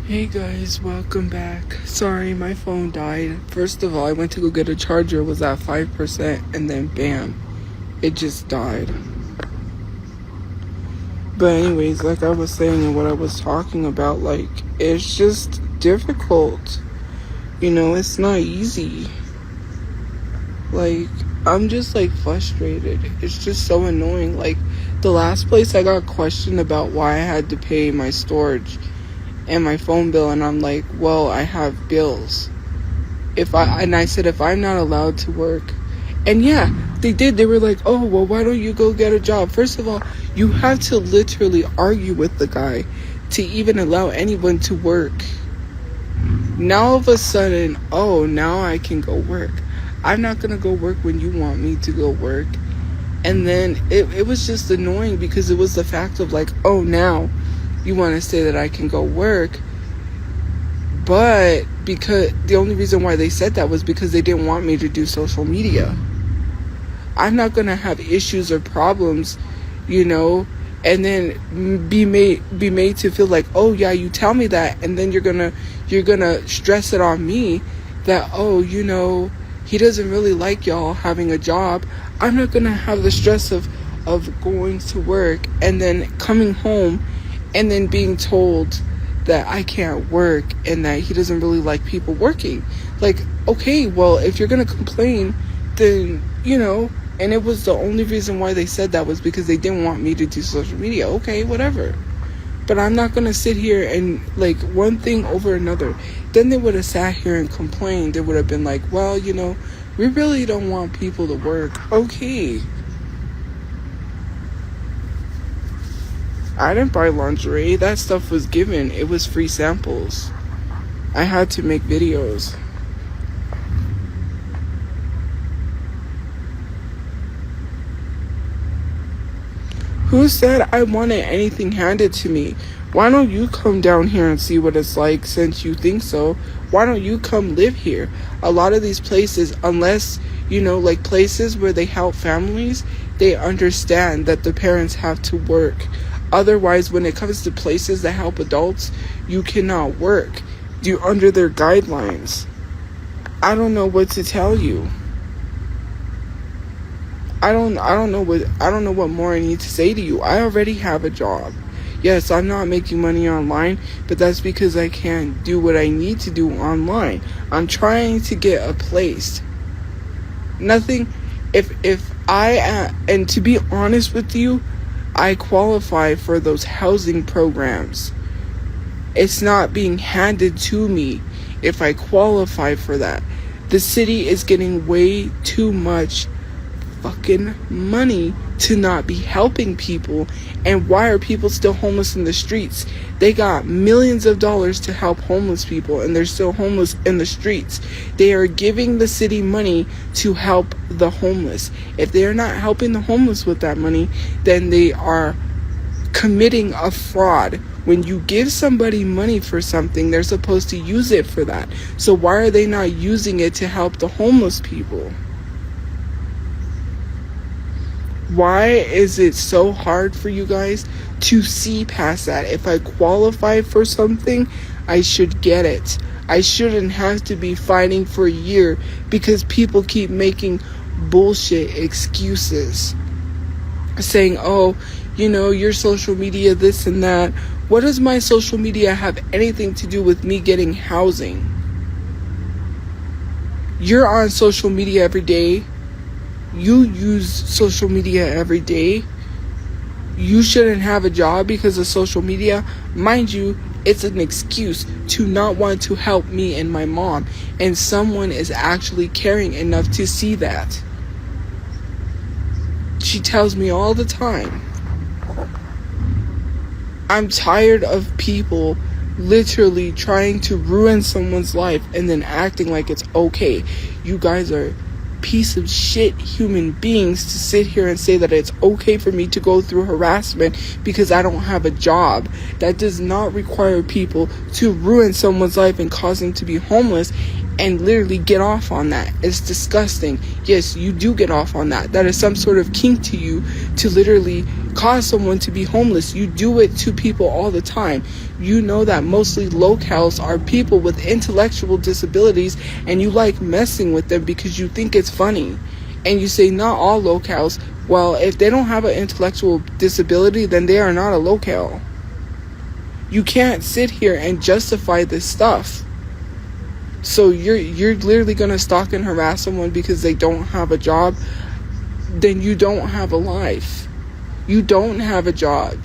Hey guys, welcome back. Sorry, my phone died. First of all, I went to go get a charger, it was at 5%, and then bam, it just died. But anyways, like I was saying and what I was talking about, like, it's just difficult. You know, it's not easy. Like, I'm just like frustrated. It's just so annoying. Like, the last place I got questioned about why I had to pay my storage and my phone bill, and I'm like, well, I have bills. I said, if I'm not allowed to work, and yeah, they did. They were like, oh, well, why don't you go get a job? First of all, you have to literally argue with the guy to even allow anyone to work. Now all of a sudden, oh, now I can go work. I'm not gonna go work when you want me to go work. And then it was just annoying because it was the fact of like, oh, now you want to say that I can go work, but because the only reason why they said that was because they didn't want me to do social media. I'm not gonna have issues or problems, you know, and then be made to feel like, oh yeah, you tell me that, and then you're gonna stress it on me that, oh, you know, he doesn't really like y'all having a job. I'm not gonna have the stress of going to work and then coming home and then being told that I can't work and that he doesn't really like people working. Like, okay, well, if you're gonna complain, then, you know, and it was the only reason why they said that was because they didn't want me to do social media. Okay, whatever. But I'm not gonna sit here and like one thing over another. Then they would have sat here and complained. They would have been like, well, you know, we really don't want people to work. Okay. I didn't buy lingerie. That stuff was given. It was free samples. I had to make videos. Who said I wanted anything handed to me? Why don't you come down here and see what it's like since you think so? Why don't you come live here? A lot of these places, unless, you know, like places where they help families, they understand that the parents have to work. Otherwise, when it comes to places that help adults, you cannot work. You're under their guidelines. I don't know what to tell you. I don't know what more I need to say to you. I already have a job. Yes, I'm not making money online, but that's because I can't do what I need to do online. I'm trying to get a place. Nothing, and to be honest with you, I qualify for those housing programs. It's not being handed to me if I qualify for that. The city is getting way too much fucking money to not be helping people. And why are people still homeless in the streets? They got millions of dollars to help homeless people and they're still homeless in the streets. They are giving the city money to help the homeless. If they are not helping the homeless with that money, then they are committing a fraud. When you give somebody money for something, they're supposed to use it for that. So why are they not using it to help the homeless people? Why is it so hard for you guys to see past that? If I qualify for something, I should get it. I shouldn't have to be fighting for a year because people keep making bullshit excuses. Saying, oh, you know, your social media, this and that. What does my social media have anything to do with me getting housing? You're on social media every day. You use social media every day. You shouldn't have a job because of social media. Mind you, it's an excuse to not want to help me and my mom. And someone is actually caring enough to see that. She tells me all the time. I'm tired of people literally trying to ruin someone's life and then acting like it's okay. You guys are piece of shit human beings to sit here and say that it's okay for me to go through harassment because I don't have a job. That does not require people to ruin someone's life and cause them to be homeless and literally get off on that. It's disgusting. Yes, you do get off on that. That is some sort of kink to you, to literally cause someone to be homeless. You do it to people all the time. You know that mostly locals are people with intellectual disabilities, and you like messing with them because you think it's funny. And you say not all locals. Well, if they don't have an intellectual disability, then they are not a local. You can't sit here and justify this stuff. So you're literally gonna stalk and harass someone because they don't have a job. Then you don't have a life. You don't have a job.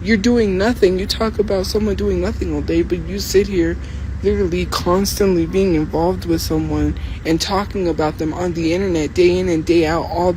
You're doing nothing. You talk about someone doing nothing all day, but you sit here literally constantly being involved with someone and talking about them on the internet day in and day out all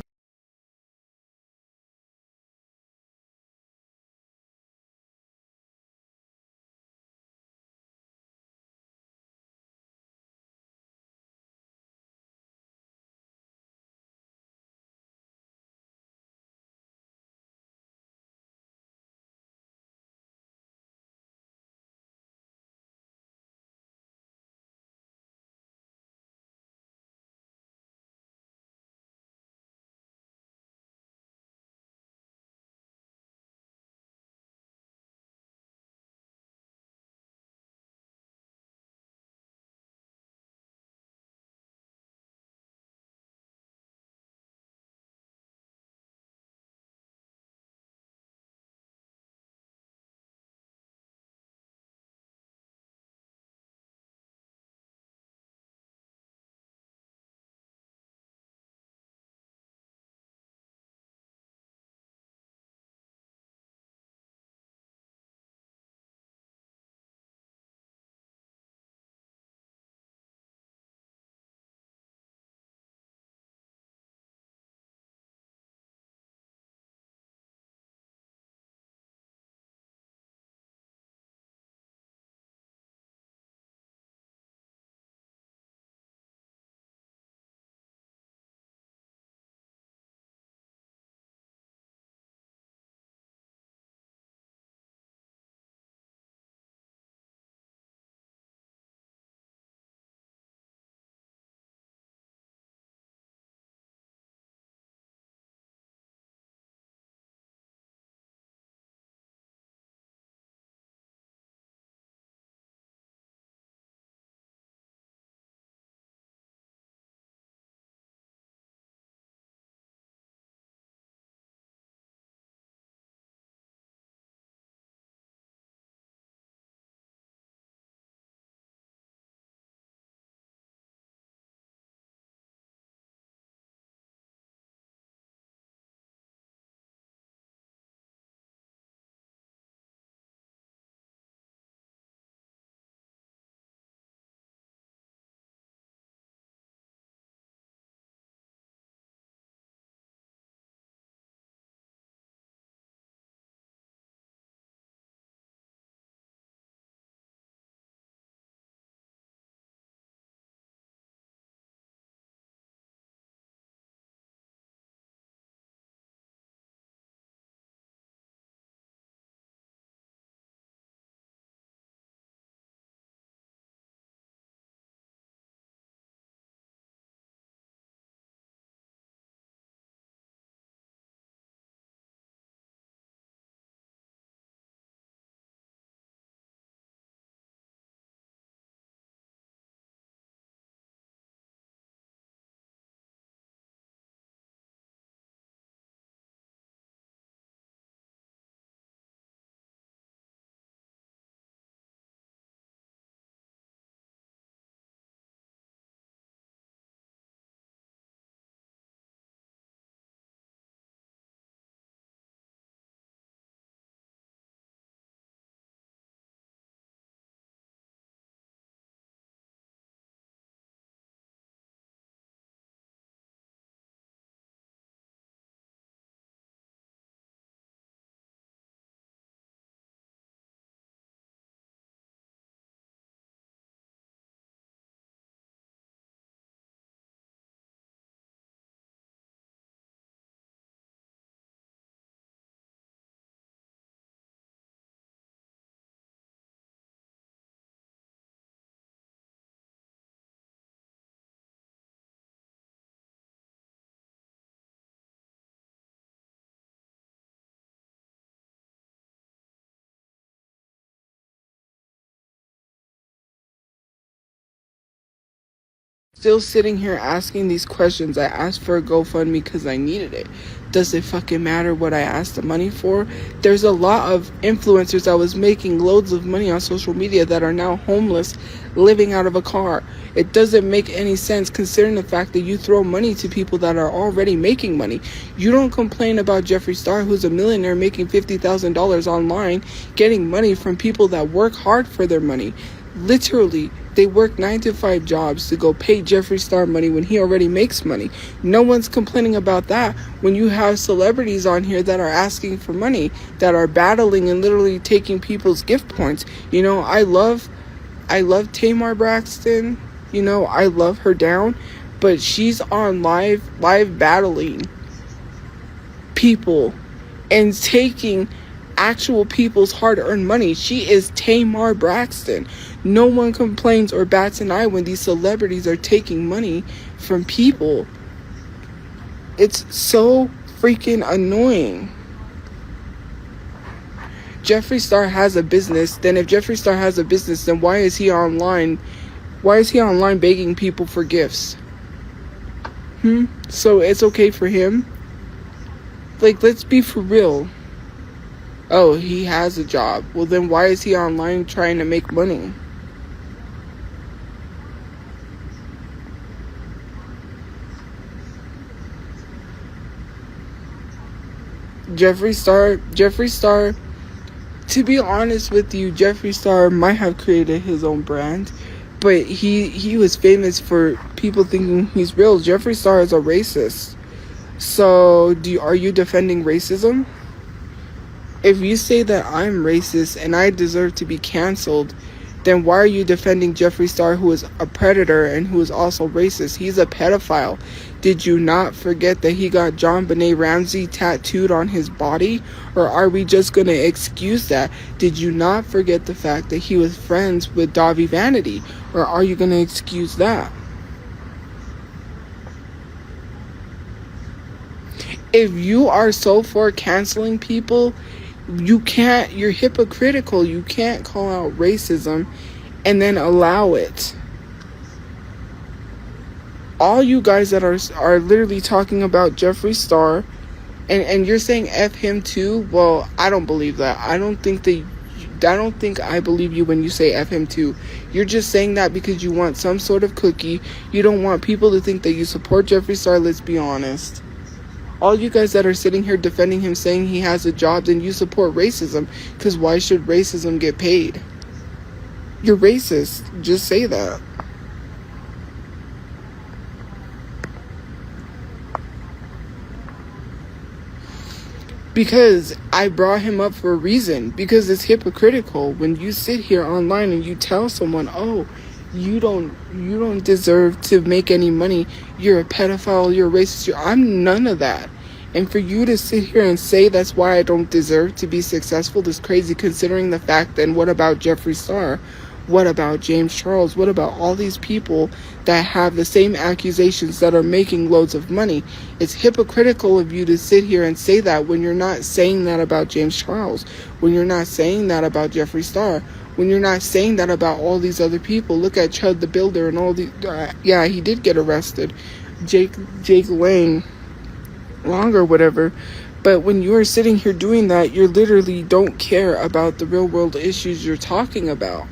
still sitting here asking these questions. I asked for a GoFundMe because I needed it. Does it fucking matter what I asked the money for? There's a lot of influencers that was making loads of money on social media that are now homeless, living out of a car. It doesn't make any sense considering the fact that you throw money to people that are already making money. You don't complain about Jeffree Star, who's a millionaire making $50,000 online, getting money from people that work hard for their money. Literally, they work 9-to-5 jobs to go pay Jeffree Star money when he already makes money. No one's complaining about that when you have celebrities on here that are asking for money, that are battling and literally taking people's gift points. You know, I love Tamar Braxton. You know, I love her down, but she's on live battling people and taking actual people's hard-earned money. She is Tamar Braxton. No one complains or bats an eye when these celebrities are taking money from people. It's so freaking annoying. Jeffree Star has a business. Then if Jeffree Star has a business, then why is he online? Why is he online begging people for gifts? So it's okay for him? Like, let's be for real. Oh, he has a job. Well, then why is he online trying to make money? Jeffree Star, to be honest with you, Jeffree Star might have created his own brand, but he was famous for people thinking he's real. Jeffree Star is a racist. So, are you defending racism? If you say that I'm racist and I deserve to be canceled, then why are you defending Jeffree Star, who is a predator and who is also racist? He's a pedophile. Did you not forget that he got JonBenet Ramsey tattooed on his body? Or are we just going to excuse that? Did you not forget the fact that he was friends with Davi Vanity? Or are you going to excuse that? If you are so for canceling people, you're hypocritical. You can't call out racism and then allow it. All you guys that are literally talking about Jeffree Star and you're saying F him too, well, I don't believe that. I don't think I believe you when you say F him too. You're just saying that because you want some sort of cookie. You don't want people to think that you support Jeffree Star, let's be honest. All you guys that are sitting here defending him, saying he has a job, then you support racism. Because why should racism get paid? You're racist. Just say that. Because I brought him up for a reason. Because it's hypocritical when you sit here online and you tell someone, oh, you don't deserve to make any money. You're a pedophile. You're a racist. I'm none of that. And for you to sit here and say that's why I don't deserve to be successful is crazy, considering the fact that what about Jeffree Star? What about James Charles? What about all these people that have the same accusations that are making loads of money? It's hypocritical of you to sit here and say that when you're not saying that about James Charles, when you're not saying that about Jeffree Star, when you're not saying that about all these other people. Look at Chud the Builder and all the yeah, he did get arrested. Jake Lang or whatever. But when you're sitting here doing that, you literally don't care about the real world issues you're talking about.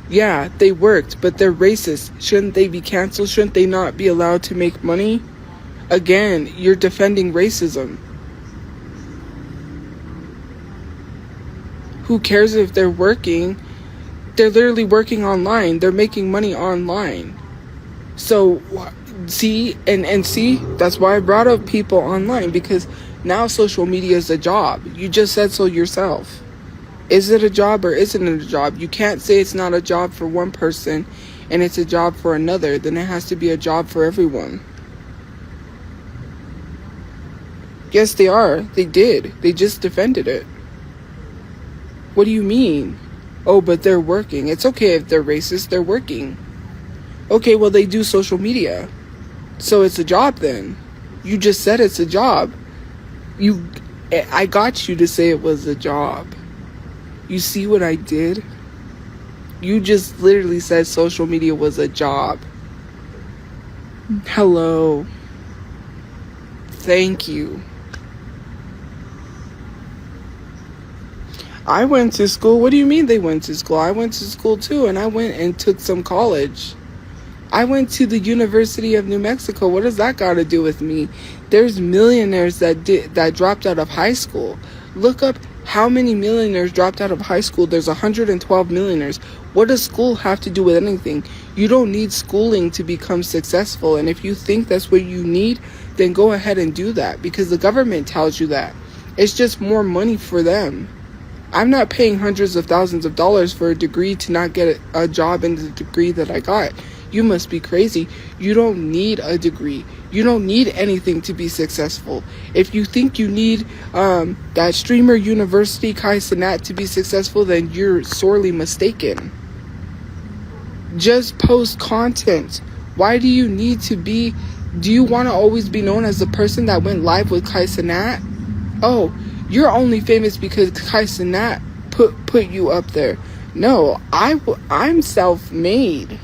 Yeah, they worked, but they're racist. Shouldn't they be canceled? Shouldn't they not be allowed to make money? Again, you're defending racism. Who cares if they're working? They're literally working online. They're making money online. So, see, and see, that's why I brought up people online, because now social media is a job. You just said so yourself. Is it a job or isn't it a job? You can't say it's not a job for one person and it's a job for another. Then it has to be a job for everyone. Yes, they are. They did. They just defended it. What do you mean? Oh, but they're working. It's okay if they're racist. They're working. Okay, well, they do social media. So it's a job then. You just said it's a job. I got you to say it was a job. You see what I did? You just literally said social media was a job. Hello. Thank you. I went to school. What do you mean they went to school? I went to school too, and I went and took some college. I went to the University of New Mexico. What does that got to do with me? There's millionaires that dropped out of high school. Look up how many millionaires dropped out of high school. There's 112 millionaires. What does school have to do with anything? You don't need schooling to become successful. And if you think that's what you need, then go ahead and do that, because the government tells you that. It's just more money for them. I'm not paying hundreds of thousands of dollars for a degree to not get a job in the degree that I got. You must be crazy. You don't need a degree. You don't need anything to be successful. If you think you need that streamer university Kai Cenat to be successful, then you're sorely mistaken. Just post content. Why do you need to be... Do you want to always be known as the person that went live with Kai Cenat? Oh, you're only famous because Kai Cenat put you up there. No, I'm self-made.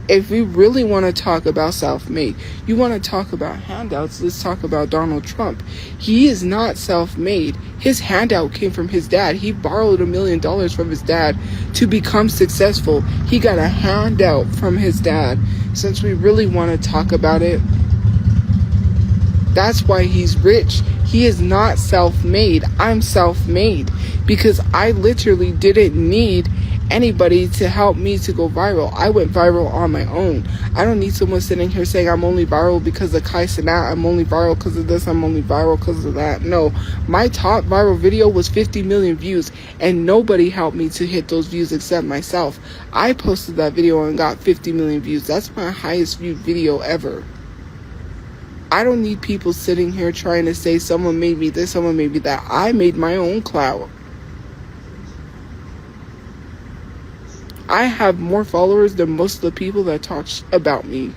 If we really want to talk about self-made, you want to talk about handouts, let's talk about Donald Trump. He is not self-made. His handout came from his dad. He borrowed $1 million from his dad to become successful. He got a handout from his dad. Since we really want to talk about it, that's why he's rich. He is not self-made. I'm self-made because I literally didn't need anybody to help me to go viral. I went viral on my own. I don't need someone sitting here saying I'm only viral because of Kai Cenat. I'm only viral because of this. I'm only viral because of that. No, my top viral video was 50 million views, and nobody helped me to hit those views except myself. I posted that video and got 50 million views. That's my highest viewed video ever. I don't need people sitting here trying to say someone made me this, someone made me that. I made my own clout. I have more followers than most of the people that talk about me.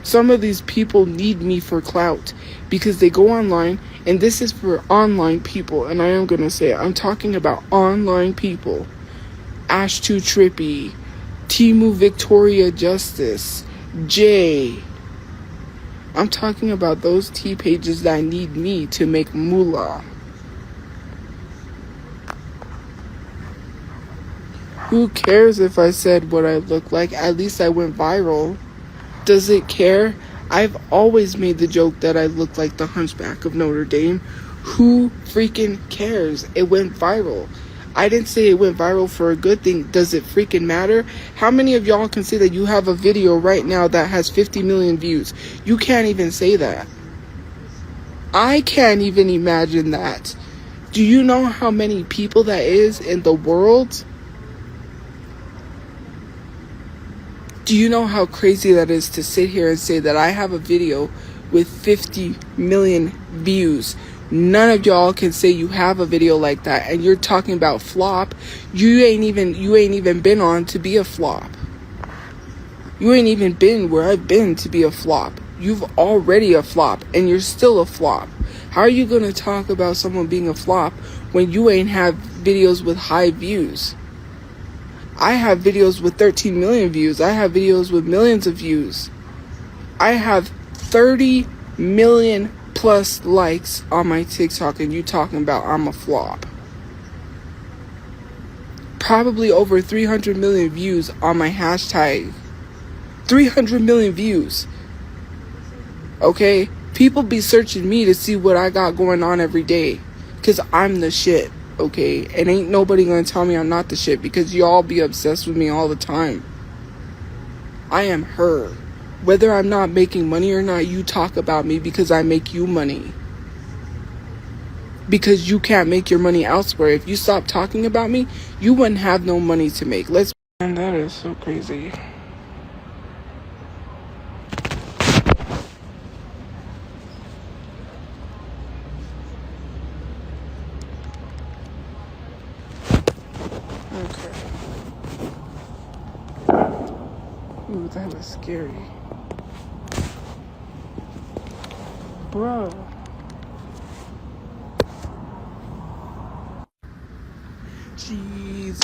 Some of these people need me for clout because they go online, and this is for online people, and I am going to say it. I'm talking about online people. Ash Too Trippy, Timu Victoria Justice, Jay. I'm talking about those T pages that need me to make moolah. Who cares if I said what I look like? At least I went viral. Does it care? I've always made the joke that I look like the Hunchback of Notre Dame. Who freaking cares? It went viral. I didn't say it went viral for a good thing. Does it freaking matter? How many of y'all can say that you have a video right now that has 50 million views? You can't even say that. I can't even imagine that. Do you know how many people that is in the world? Do you know how crazy that is to sit here and say that I have a video with 50 million views? None of y'all can say you have a video like that, and you're talking about flop. You ain't even been on to be a flop. You ain't even been where I've been to be a flop. You've already a flop, and you're still a flop. How are you gonna talk about someone being a flop when you ain't have videos with high views? I have videos with 13 million views. I have videos with millions of views. I have 30 million plus likes on my TikTok, and you talking about I'm a flop. Probably over 300 million views on my hashtag. 300 million views. Okay? People be searching me to see what I got going on every day, because I'm the shit. Okay, and ain't nobody gonna tell me I'm not the shit, because y'all be obsessed with me all the time. I am her. Whether I'm not making money or not, you talk about me because I make you money. Because you can't make your money elsewhere. If you stop talking about me, you wouldn't have no money to make. And that is so crazy. Okay. Ooh, that was scary. Bro. Jesus.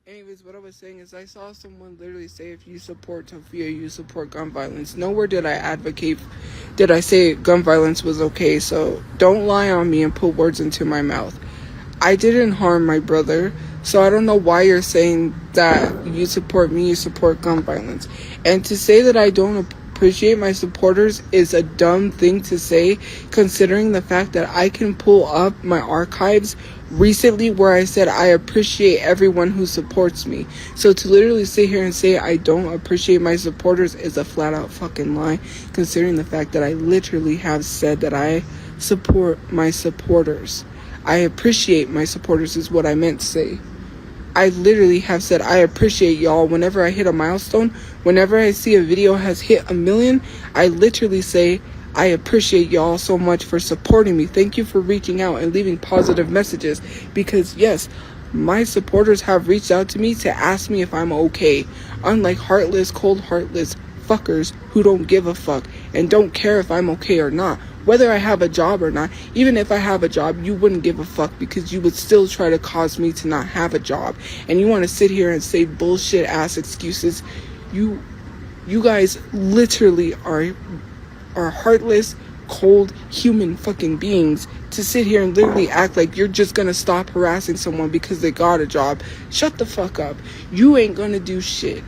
Anyways, what I was saying is I saw someone literally say if you support Tophia, you support gun violence. Nowhere did I say gun violence was okay, so don't lie on me and put words into my mouth. I didn't harm my brother, so I don't know why you're saying that you support me, you support gun violence. And to say that I don't appreciate my supporters is a dumb thing to say, considering the fact that I can pull up my archives recently where I said I appreciate everyone who supports me. So to literally sit here and say I don't appreciate my supporters is a flat out fucking lie, considering the fact that I literally have said that I support my supporters. I appreciate my supporters is what I meant to say. I literally have said I appreciate y'all whenever I hit a milestone. Whenever I see a video has hit 1 million, I literally say I appreciate y'all so much for supporting me. Thank you for reaching out and leaving positive messages. Because yes, my supporters have reached out to me to ask me if I'm okay. Unlike heartless, cold heartless fuckers who don't give a fuck and don't care if I'm okay or not. Whether I have a job or not, even if I have a job, you wouldn't give a fuck because you would still try to cause me to not have a job. And you want to sit here and say bullshit ass excuses. You guys literally are heartless, cold, human fucking beings to sit here and literally act like you're just gonna stop harassing someone because they got a job. Shut the fuck up. You ain't gonna do shit.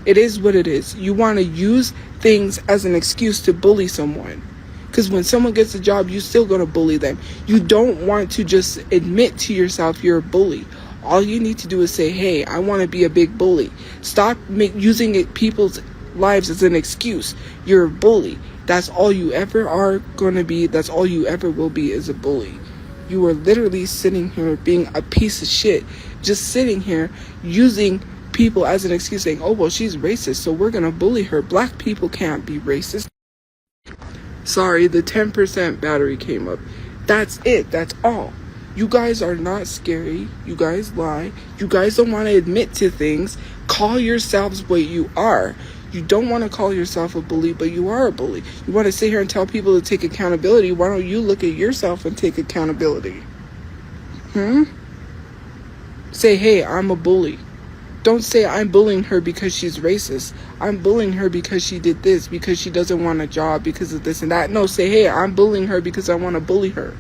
It is what it is. You want to use things as an excuse to bully someone. Because when someone gets a job, you're still going to bully them. You don't want to just admit to yourself you're a bully. All you need to do is say, hey, I want to be a big bully. Stop using people's lives as an excuse. You're a bully. That's all you ever are going to be. That's all you ever will be is a bully. You are literally sitting here being a piece of shit. Just sitting here using people as an excuse, saying, oh, well, she's racist, so we're gonna bully her. Black people can't be racist. Sorry, the 10% battery came up. That's it. That's all. You guys are not scary. You guys lie. You guys don't want to admit to things. Call yourselves what you are. You don't want to call yourself a bully, but you are a bully. You want to sit here and tell people to take accountability. Why don't you look at yourself and take accountability? Say, hey, I'm a bully. Don't say I'm bullying her because she's racist. I'm bullying her because she did this, because she doesn't want a job, because of this and that. No, say, hey, I'm bullying her because I want to bully her.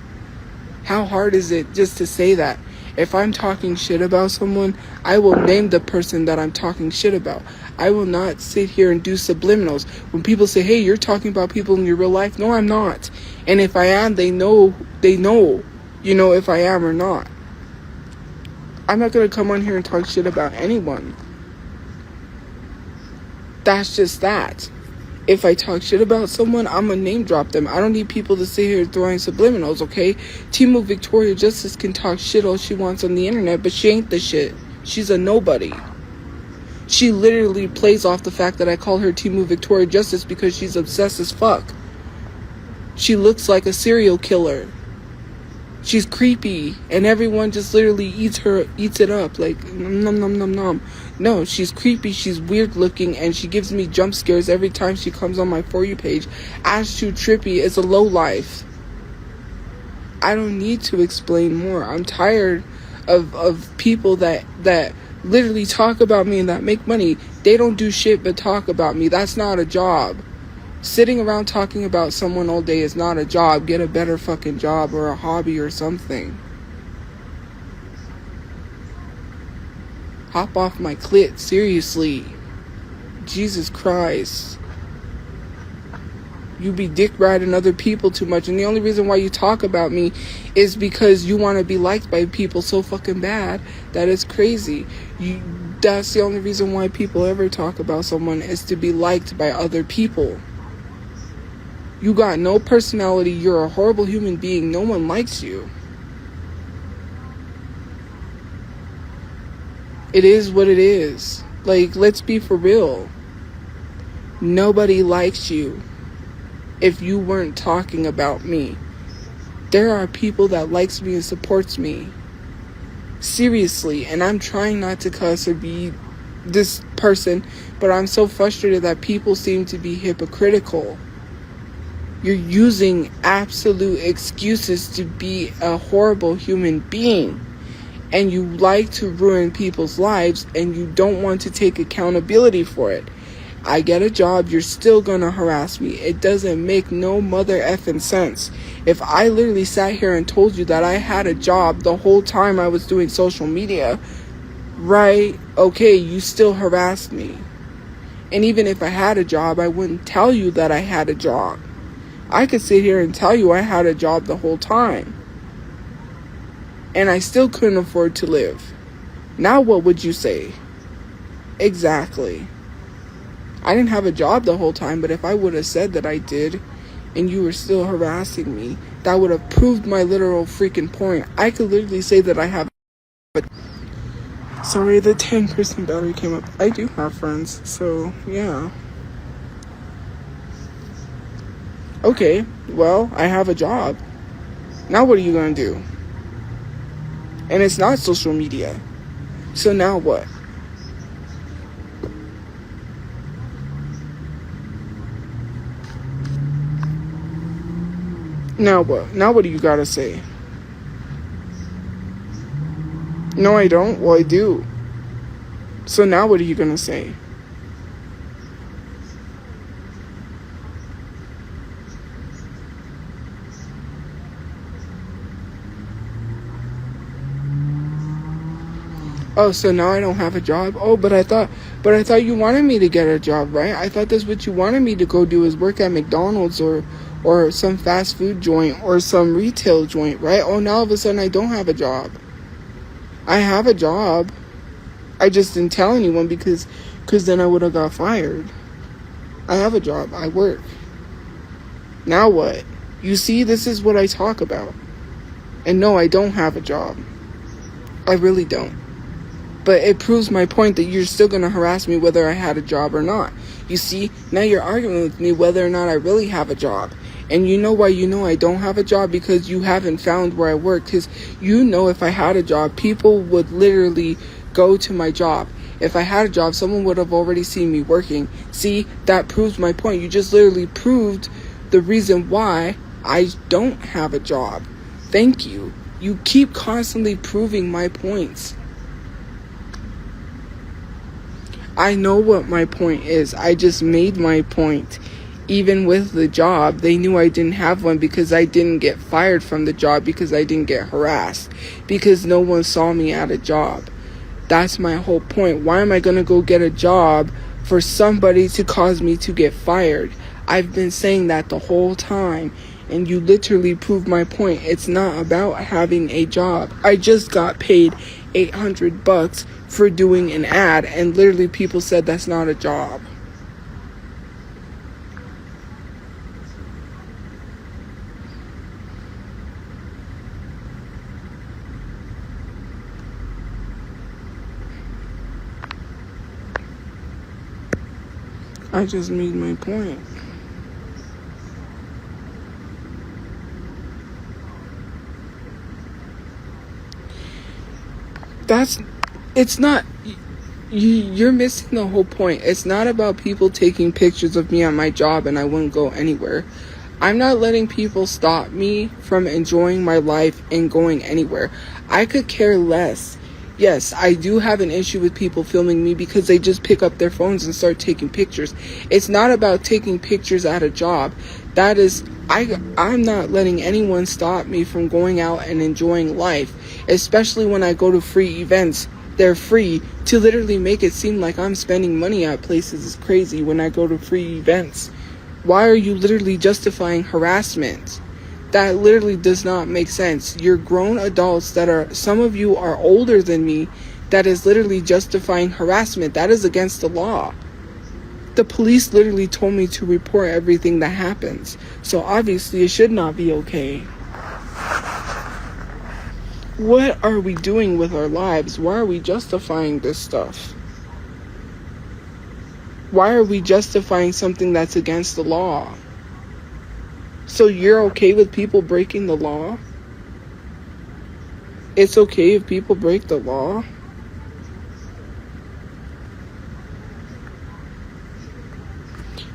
How hard is it just to say that? If I'm talking shit about someone, I will name the person that I'm talking shit about. I will not sit here and do subliminals. When people say, hey, you're talking about people in your real life. No, I'm not. And if I am, they know, if I am or not. I'm not going to come on here and talk shit about anyone. That's just that. If I talk shit about someone, I'm going to name drop them. I don't need people to sit here throwing subliminals, okay? Timu Victoria Justice can talk shit all she wants on the internet, but she ain't the shit. She's a nobody. She literally plays off the fact that I call her Timu Victoria Justice because she's obsessed as fuck. She looks like a serial killer. She's creepy, and everyone just literally eats it up, like, nom, nom, nom, nom. No, she's creepy, she's weird looking, and she gives me jump scares every time she comes on my For You page. Ash Too Trippy is a lowlife. I don't need to explain more. I'm tired of people that literally talk about me and that make money. They don't do shit but talk about me. That's not a job. Sitting around talking about someone all day is not a job. Get a better fucking job or a hobby or something. Hop off my clit, seriously. Jesus Christ. You be dick riding other people too much, and the only reason why you talk about me is because you want to be liked by people so fucking bad that it's crazy. That's the only reason why people ever talk about someone, is to be liked by other people. You got no personality. You're a horrible human being. No one likes you. It is what it is. Like, let's be for real. Nobody likes you if you weren't talking about me. There are people that likes me and supports me. Seriously. And I'm trying not to cuss or be this person, but I'm so frustrated that people seem to be hypocritical. You're using absolute excuses to be a horrible human being, and you like to ruin people's lives, and you don't want to take accountability for it. I get a job, you're still gonna harass me. It doesn't make no mother effing sense. If I literally sat here and told you that I had a job the whole time I was doing social media, right, okay, you still harassed me. And even if I had a job, I wouldn't tell you that I had a job. I could sit here and tell you I had a job the whole time, and I still couldn't afford to live. Now what would you say? Exactly. I didn't have a job the whole time, but if I would have said that I did, and you were still harassing me, that would have proved my literal freaking point. I could literally say that I have a... Sorry, the 10% battery came up. I do have friends, so yeah. Okay, well, I have a job. Now what are you gonna do? And it's not social media. So now what? Now what? Now what do you gotta say? No, I don't. Well, I do. So now what are you gonna say? Oh, so now I don't have a job? Oh, but I thought you wanted me to get a job, right? I thought that's what you wanted me to go do, is work at McDonald's or some fast food joint or some retail joint, right? Oh, now all of a sudden I don't have a job. I have a job. I just didn't tell anyone because then I would have got fired. I have a job. I work. Now what? You see, this is what I talk about. And no, I don't have a job. I really don't. But it proves my point that you're still going to harass me whether I had a job or not. You see, now you're arguing with me whether or not I really have a job. And you know why you know I don't have a job? Because you haven't found where I work. Because you know if I had a job, people would literally go to my job. If I had a job, someone would have already seen me working. See, that proves my point. You just literally proved the reason why I don't have a job. Thank you. You keep constantly proving my points. I know what my point is. I just made my point. Even with the job, they knew I didn't have one because I didn't get fired from the job, because I didn't get harassed, because no one saw me at a job. That's my whole point. Why am I going to go get a job for somebody to cause me to get fired? I've been saying that the whole time, and you literally proved my point. It's not about having a job. I just got paid $800 for doing an ad, and literally people said that's not a job. I just made my point. It's not, you're missing the whole point. It's not about people taking pictures of me at my job and I wouldn't go anywhere. I'm not letting people stop me from enjoying my life and going anywhere. I could care less. Yes, I do have an issue with people filming me because they just pick up their phones and start taking pictures. It's not about taking pictures at a job. That is, I'm not letting anyone stop me from going out and enjoying life, especially when I go to free events. They're free. To literally make it seem like I'm spending money at places is crazy when I go to free events. Why are you literally justifying harassment? That literally does not make sense. You're grown adults that are, some of you are older than me, that is literally justifying harassment. That is against the law. The police literally told me to report everything that happens. So obviously it should not be okay. What are we doing with our lives? Why are we justifying this stuff? Why are we justifying something that's against the law? So you're okay with people breaking the law? It's okay if people break the law?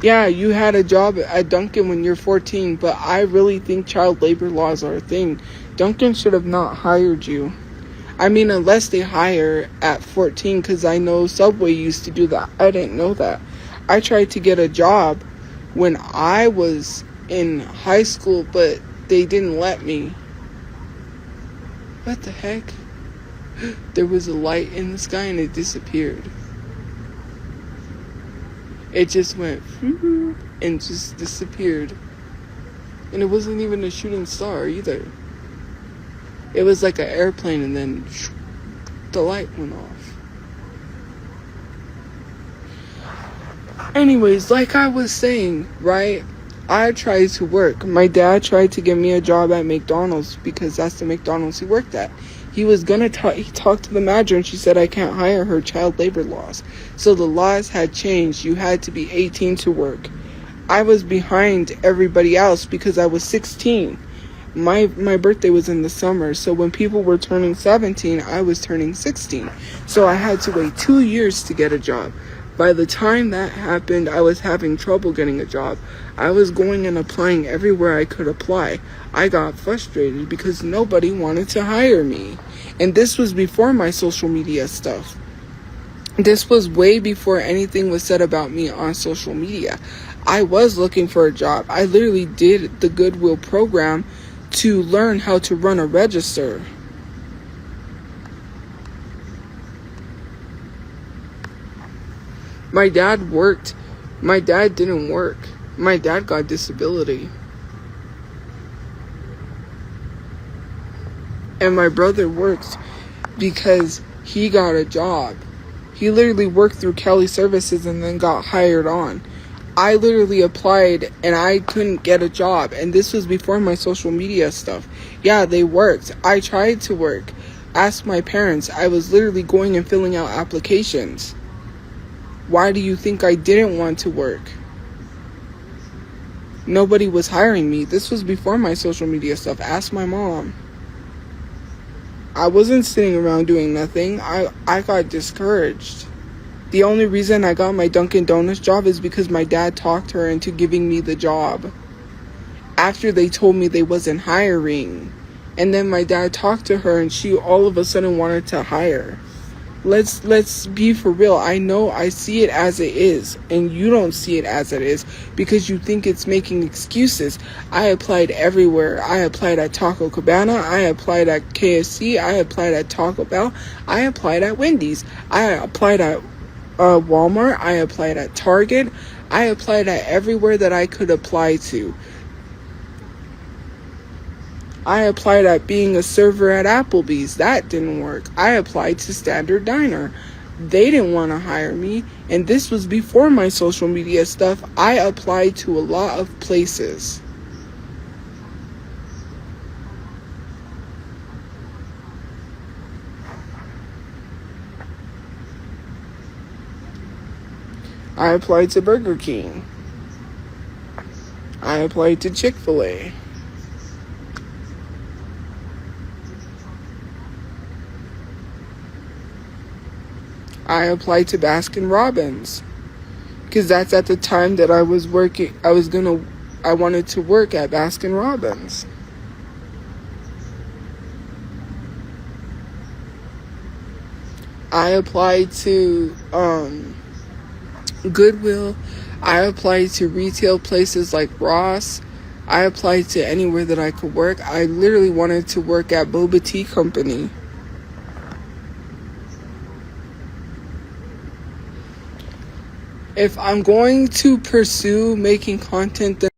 Yeah, you had a job at Dunkin' when you're 14, but I really think child labor laws are a thing. Dunkin' should have not hired you. I mean, unless they hire at 14, because I know Subway used to do that. I didn't know that. I tried to get a job when I was in high school, but they didn't let me. What the heck? There was a light in the sky and it disappeared. It just went and just disappeared. And it wasn't even a shooting star either. It was like an airplane and then the light went off. Anyways, like I was saying, right? I tried to work. My dad tried to get me a job at McDonald's because that's the McDonald's he worked at. He was gonna he talked to the manager and she said I can't hire her, child labor laws. So the laws had changed. You had to be 18 to work. I was behind everybody else because I was 16. My birthday was in the summer, so when people were turning 17, I was turning 16. So I had to wait 2 years to get a job. By the time that happened, I was having trouble getting a job. I was going and applying everywhere I could apply. I got frustrated because nobody wanted to hire me. And this was before my social media stuff. This was way before anything was said about me on social media. I was looking for a job. I literally did the Goodwill program to learn how to run a register. My dad worked. My dad didn't work. My dad got disability. And my brother worked because he got a job. He literally worked through Kelly Services and then got hired on. I literally applied and I couldn't get a job. And this was before my social media stuff. Yeah, they worked. I tried to work. Ask my parents. I was literally going and filling out applications. Why do you think I didn't want to work? Nobody was hiring me. This was before my social media stuff. Ask my mom. I wasn't sitting around doing nothing. I got discouraged. The only reason I got my Dunkin' Donuts job is because my dad talked her into giving me the job. After they told me they wasn't hiring. And then my dad talked to her and she all of a sudden wanted to hire. Let's be for real. I know I see it as it is, and you don't see it as it is because you think it's making excuses. I applied everywhere. I applied at Taco Cabana. I applied at KFC. I applied at Taco Bell. I applied at Wendy's. I applied at Walmart. I applied at Target. I applied at everywhere that I could apply to. I applied at being a server at Applebee's. That didn't work. I applied to Standard Diner. They didn't want to hire me. And this was before my social media stuff. I applied to a lot of places. I applied to Burger King. I applied to Chick-fil-A. I applied to Baskin Robbins because that's at the time that I was working. I wanted to work at Baskin Robbins. I applied to Goodwill. I applied to retail places like Ross. I applied to anywhere that I could work. I literally wanted to work at Boba Tea Company. If I'm going to pursue making content, then